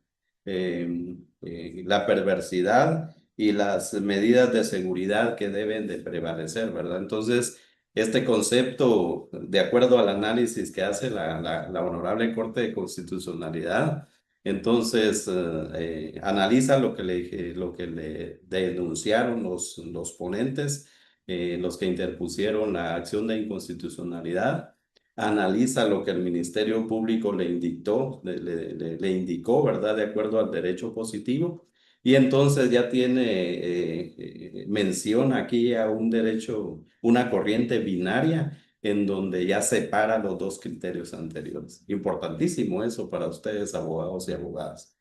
La perversidad y las medidas de seguridad que deben de prevalecer, ¿verdad? Entonces, este concepto, de acuerdo al análisis que hace la Honorable Corte de Constitucionalidad, entonces analiza lo que le denunciaron los ponentes, los que interpusieron la acción de inconstitucionalidad, analiza lo que el Ministerio Público le indicó, ¿verdad? De acuerdo al derecho positivo. Y entonces ya tiene mención aquí a un derecho, una corriente binaria en donde ya separa los dos criterios anteriores. Importantísimo eso para ustedes, abogados y abogadas,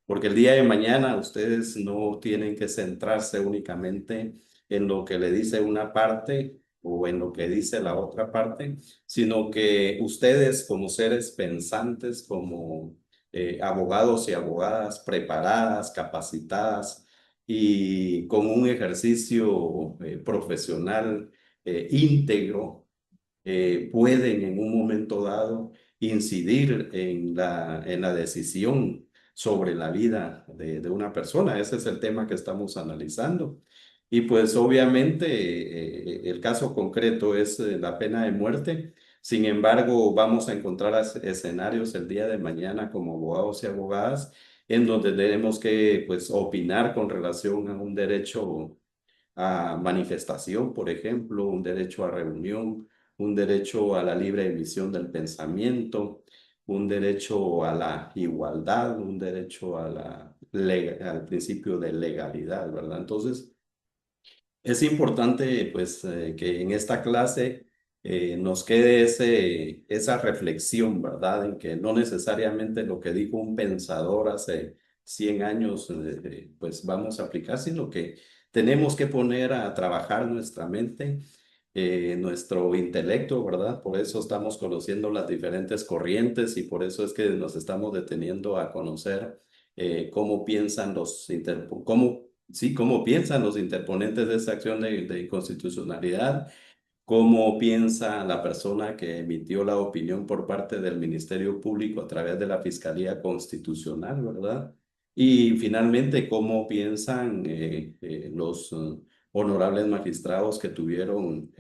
porque el día de mañana ustedes no tienen que centrarse únicamente en lo que le dice una parte o en lo que dice la otra parte, sino que ustedes como seres pensantes, abogados y abogadas preparadas, capacitadas y con un ejercicio profesional íntegro, pueden en un momento dado incidir en la decisión sobre la vida de una persona. Ese es el tema que estamos analizando. Y pues obviamente el caso concreto es la pena de muerte. Sin embargo, vamos a encontrar escenarios el día de mañana como abogados y abogadas en donde tenemos que pues opinar con relación a un derecho a manifestación, por ejemplo, un derecho a reunión, un derecho a la libre emisión del pensamiento, un derecho a la igualdad, un derecho a al principio de legalidad, ¿verdad? Entonces, es importante, pues, que en esta clase nos quede esa reflexión, ¿verdad? En que no necesariamente lo que dijo un pensador hace 100 años, pues vamos a aplicar, sino que tenemos que poner a trabajar nuestra mente, nuestro intelecto, ¿verdad? Por eso estamos conociendo las diferentes corrientes y por eso es que nos estamos deteniendo a conocer cómo piensan cómo piensan los interponentes de esa acción de inconstitucionalidad, cómo piensa la persona que emitió la opinión por parte del Ministerio Público a través de la Fiscalía Constitucional, ¿verdad? Y finalmente, cómo piensan los honorables magistrados que tuvieron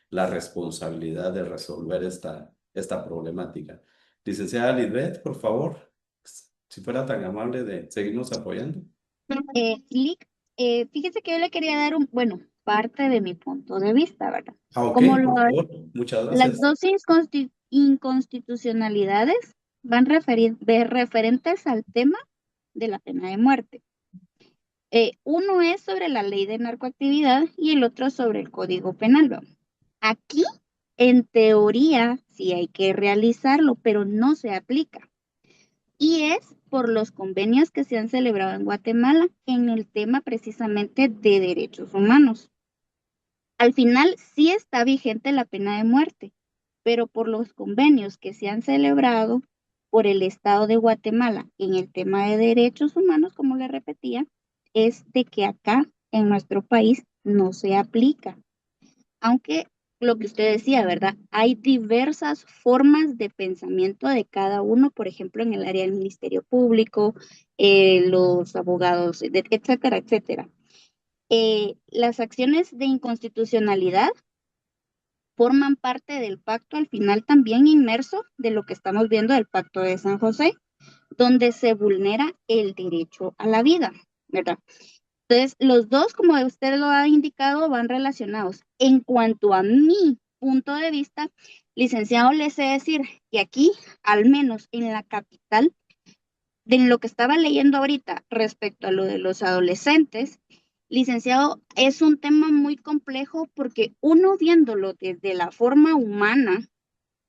la responsabilidad de resolver esta problemática. Licenciada Lisbeth, por favor, si fuera tan amable de seguirnos apoyando. Lick, fíjese que yo le quería dar bueno, parte de mi punto de vista, ¿verdad? Ok, Como por favor, muchas las gracias. dos inconstitucionalidades van referentes al tema de la pena de muerte. Uno es sobre la ley de narcoactividad y el otro sobre el Código Penal, ¿no? Aquí, en teoría, sí hay que realizarlo, pero no se aplica. Y es por los convenios que se han celebrado en Guatemala en el tema precisamente de derechos humanos. Al final sí está vigente la pena de muerte, pero por los convenios que se han celebrado por el Estado de Guatemala en el tema de derechos humanos, como le repetía, es de que acá en nuestro país no se aplica. Aunque lo que usted decía, ¿verdad? Hay diversas formas de pensamiento de cada uno, por ejemplo, en el área del Ministerio Público, los abogados, etcétera, etcétera. Las acciones de inconstitucionalidad forman parte del pacto, al final también inmerso de lo que estamos viendo del Pacto de San José, donde se vulnera el derecho a la vida, ¿verdad? Entonces, los dos, como usted lo ha indicado, van relacionados. En cuanto a mi punto de vista, licenciado, le sé decir que aquí, al menos en la capital, de lo que estaba leyendo ahorita respecto a lo de los adolescentes, licenciado, es un tema muy complejo porque uno viéndolo desde la forma humana,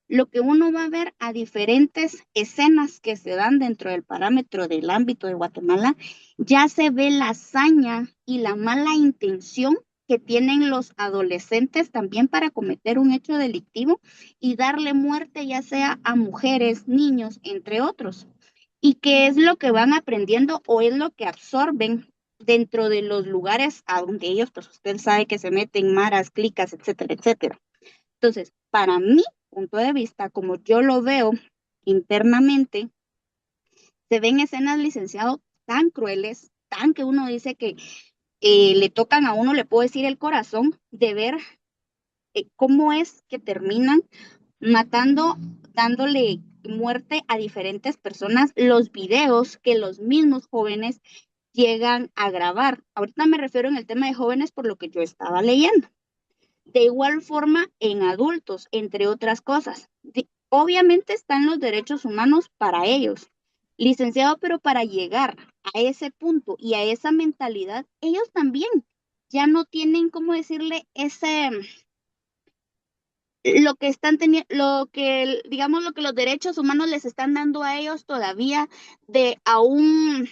lo que uno va a ver a diferentes escenas que se dan dentro del parámetro del ámbito de Guatemala, ya se ve la hazaña y la mala intención que tienen los adolescentes también para cometer un hecho delictivo y darle muerte ya sea a mujeres, niños, entre otros. Y qué es lo que van aprendiendo o es lo que absorben dentro de los lugares a donde ellos, pues usted sabe que se meten maras, clicas, etcétera, etcétera. Entonces, para mí, punto de vista, como yo lo veo internamente, se ven escenas, licenciado, tan crueles, tan que uno dice que le tocan a uno, le puedo decir el corazón, de ver cómo es que terminan matando, dándole muerte a diferentes personas, los videos que los mismos jóvenes llegan a grabar. Ahorita me refiero en el tema de jóvenes por lo que yo estaba leyendo. De igual forma en adultos, entre otras cosas. Obviamente están los derechos humanos para ellos, licenciado, pero para llegar a ese punto y a esa mentalidad, ellos también ya no tienen, ¿cómo decirle? Lo que están teniendo, digamos, lo que los derechos humanos les están dando a ellos todavía de aún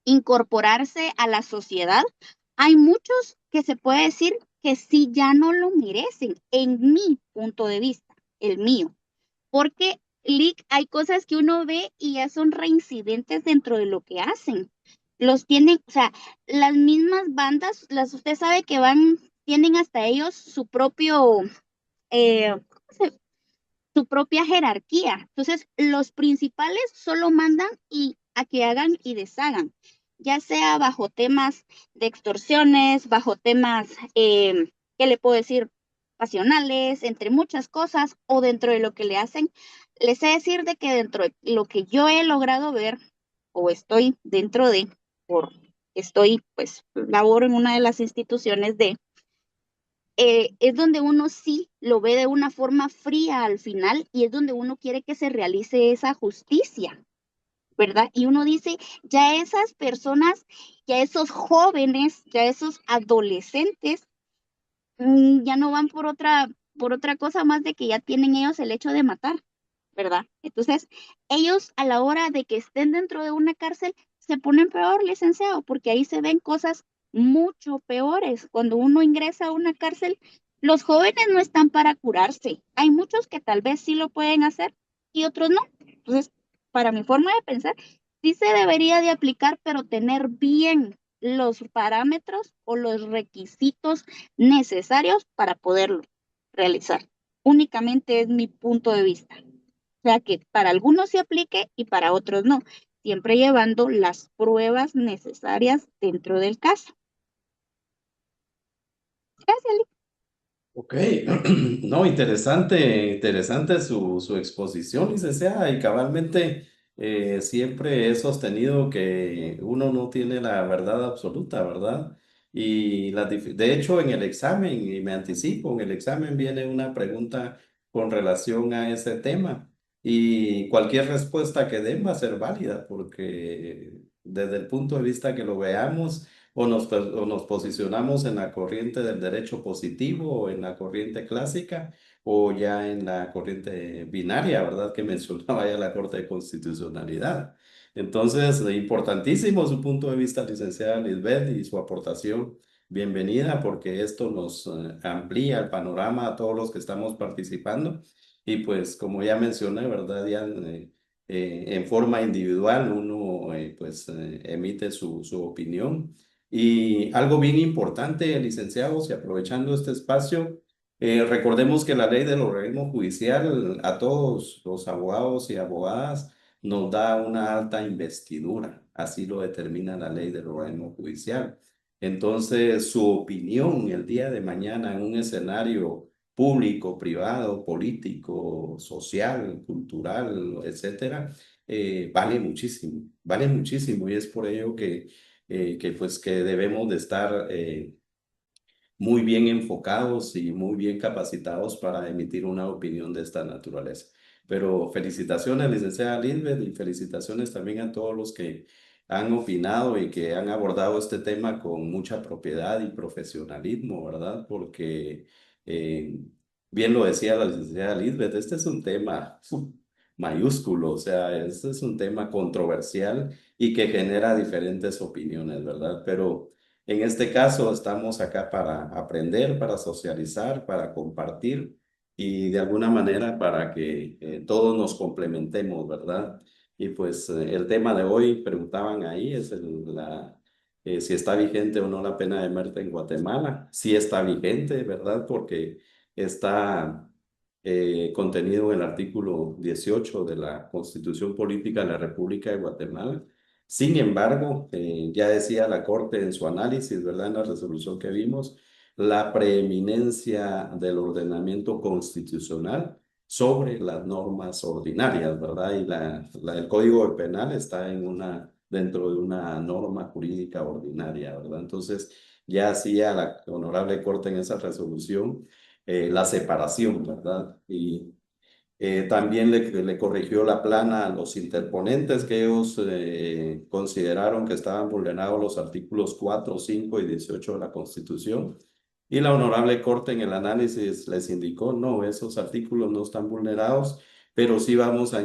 incorporarse a la sociedad. Hay muchos que se puede decir que sí ya no lo merecen, en mi punto de vista, el mío, porque Lick, hay cosas que uno ve y ya son reincidentes dentro de lo que hacen. Los tienen, o sea, las mismas bandas, usted sabe que tienen hasta ellos su propio, ¿cómo su propia jerarquía. Entonces, los principales solo mandan y a que hagan y deshagan, ya sea bajo temas de extorsiones, bajo temas, ¿qué le puedo decir? Pasionales, entre muchas cosas, o dentro de lo que le hacen. Les sé decir de que dentro de lo que yo he logrado ver, o estoy dentro de, por estoy, pues, laboro en una de las instituciones es donde uno sí lo ve de una forma fría al final y es donde uno quiere que se realice esa justicia, ¿verdad? Y uno dice, ya esas personas, ya esos jóvenes, ya esos adolescentes, ya no van por otra cosa más de que ya tienen ellos el hecho de matar, ¿verdad? Entonces, ellos a la hora de que estén dentro de una cárcel, se ponen peor, licenciado, porque ahí se ven cosas mucho peores. Cuando uno ingresa a una cárcel, los jóvenes no están para curarse. Hay muchos que tal vez sí lo pueden hacer y otros no. Entonces, para mi forma de pensar, sí se debería de aplicar, pero tener bien los parámetros o los requisitos necesarios para poderlo realizar. Únicamente es mi punto de vista. O sea que para algunos se aplique y para otros no, siempre llevando las pruebas necesarias dentro del caso. Gracias, Lick. Ok, no, interesante su exposición, licenciada, y cabalmente siempre he sostenido que uno no tiene la verdad absoluta, ¿verdad? Y de hecho en el examen, y me anticipo, en el examen viene una pregunta con relación a ese tema, y cualquier respuesta que den va a ser válida, porque desde el punto de vista que lo veamos, o nos posicionamos en la corriente del derecho positivo o en la corriente clásica o ya en la corriente binaria, ¿verdad? Que mencionaba ya la Corte de Constitucionalidad. Entonces, importantísimo su punto de vista, licenciada Lisbeth, y su aportación. Bienvenida, porque esto nos amplía el panorama a todos los que estamos participando. Y pues, como ya mencioné, ¿verdad? Ya en forma individual uno pues emite su opinión. Y algo bien importante, licenciados, y aprovechando este espacio, recordemos que la ley del organismo judicial a todos los abogados y abogadas nos da una alta investidura, así lo determina la ley del organismo judicial. Entonces, su opinión el día de mañana en un escenario público, privado, político, social, cultural, etcétera, vale muchísimo y es por ello pues que debemos de estar muy bien enfocados y muy bien capacitados para emitir una opinión de esta naturaleza. Pero felicitaciones, licenciada Lisbeth, y felicitaciones también a todos los que han opinado y que han abordado este tema con mucha propiedad y profesionalismo, ¿verdad? Porque, eh, bien lo decía la licenciada Lisbeth, este es un tema mayúsculo, o sea, este es un tema controversial y que genera diferentes opiniones, ¿verdad? Pero en este caso estamos acá para aprender, para socializar, para compartir y de alguna manera para que todos nos complementemos, ¿verdad? Y pues el tema de hoy, preguntaban ahí, es si está vigente o no la pena de muerte en Guatemala. Sí está vigente, ¿verdad? Porque está contenido en el artículo 18 de la Constitución Política de la República de Guatemala. Sin embargo, ya decía la Corte en su análisis, ¿verdad? En la resolución que vimos, la preeminencia del ordenamiento constitucional sobre las normas ordinarias, ¿verdad? Y el Código Penal está dentro de una norma jurídica ordinaria, ¿verdad? Entonces, ya hacía la Honorable Corte en esa resolución la separación, ¿verdad? Y también le corrigió la plana a los interponentes que ellos consideraron que estaban vulnerados los artículos 4, 5 y 18 de la Constitución. Y la Honorable Corte en el análisis les indicó, no, esos artículos no están vulnerados, pero sí vamos a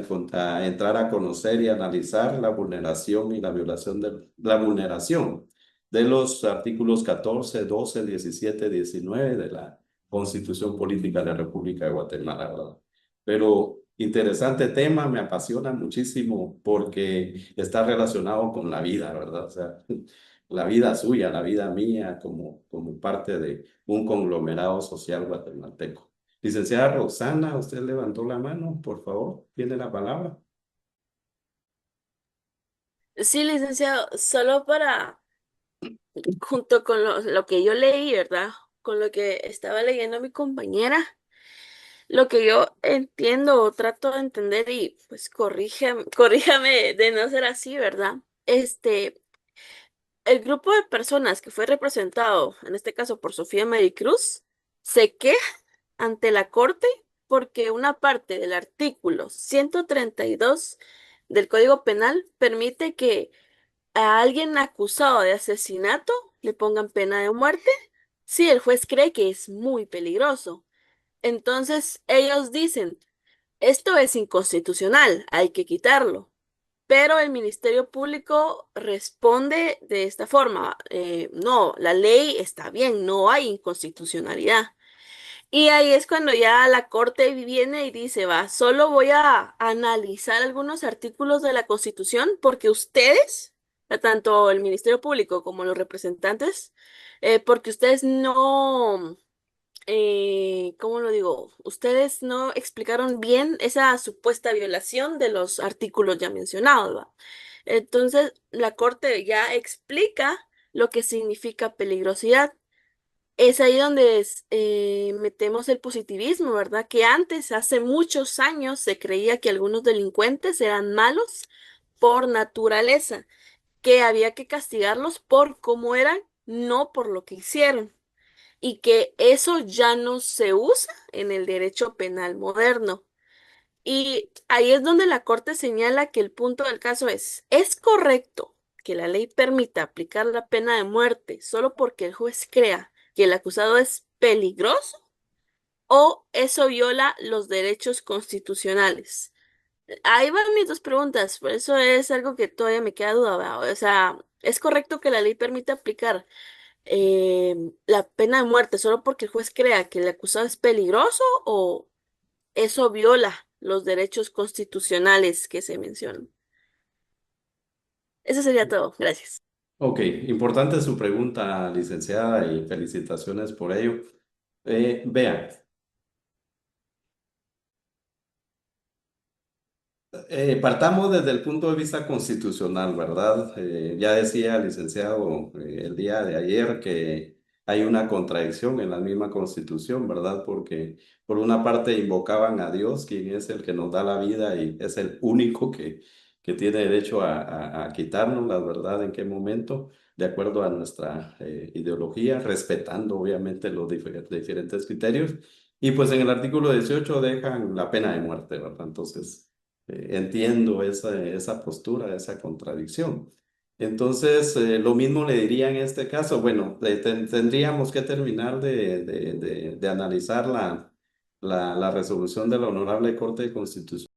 entrar a conocer y analizar la vulneración y la violación la vulneración de los artículos 14, 12, 17, 19 de la Constitución Política de la República de Guatemala, ¿verdad? Pero interesante tema, me apasiona muchísimo porque está relacionado con la vida, ¿verdad? O sea, la vida suya, la vida mía como parte de un conglomerado social guatemalteco. Licenciada Roxana, usted levantó la mano, por favor, tiene la palabra. Sí, licenciado, solo para, junto con lo que yo leí, ¿verdad? Con lo que estaba leyendo mi compañera, lo que yo entiendo o trato de entender y pues corríjame de no ser así, ¿verdad? El grupo de personas que fue representado, en este caso por Sofía Maricruz, se queja ante la Corte porque una parte del artículo 132 del Código Penal permite que a alguien acusado de asesinato le pongan pena de muerte si el juez cree que es muy peligroso. Entonces ellos dicen, esto es inconstitucional, hay que quitarlo. Pero el Ministerio Público responde de esta forma, no, la ley está bien, no hay inconstitucionalidad. Y ahí es cuando ya la Corte viene y dice, va, solo voy a analizar algunos artículos de la Constitución porque ustedes, tanto el Ministerio Público como los representantes, porque ustedes no, ¿cómo lo digo? Ustedes no explicaron bien esa supuesta violación de los artículos ya mencionados, ¿va? Entonces, la Corte ya explica lo que significa peligrosidad. Es ahí donde metemos el positivismo, ¿verdad? Que antes, hace muchos años, se creía que algunos delincuentes eran malos por naturaleza, que había que castigarlos por cómo eran, no por lo que hicieron, y que eso ya no se usa en el derecho penal moderno. Y ahí es donde la Corte señala que el punto del caso ¿es correcto que la ley permita aplicar la pena de muerte solo porque el juez crea que el acusado es peligroso o eso viola los derechos constitucionales? Ahí van mis dos preguntas, por eso es algo que todavía me queda duda, ¿verdad? O sea, ¿es correcto que la ley permita aplicar la pena de muerte solo porque el juez crea que el acusado es peligroso o eso viola los derechos constitucionales que se mencionan? Eso sería todo. Gracias. Ok, importante su pregunta, licenciada, y felicitaciones por ello. Vean, partamos desde el punto de vista constitucional, ¿verdad? Ya decía el licenciado el día de ayer que hay una contradicción en la misma Constitución, ¿verdad? Porque por una parte invocaban a Dios, quien es el que nos da la vida y es el único que tiene derecho a quitarnos, la verdad, en qué momento, de acuerdo a nuestra ideología, respetando obviamente los diferentes criterios. Y pues en el artículo 18 dejan la pena de muerte, ¿verdad? Entonces entiendo esa postura, esa contradicción. Entonces, lo mismo le diría en este caso. Bueno, tendríamos que terminar de analizar la resolución de la Honorable Corte Constitucional.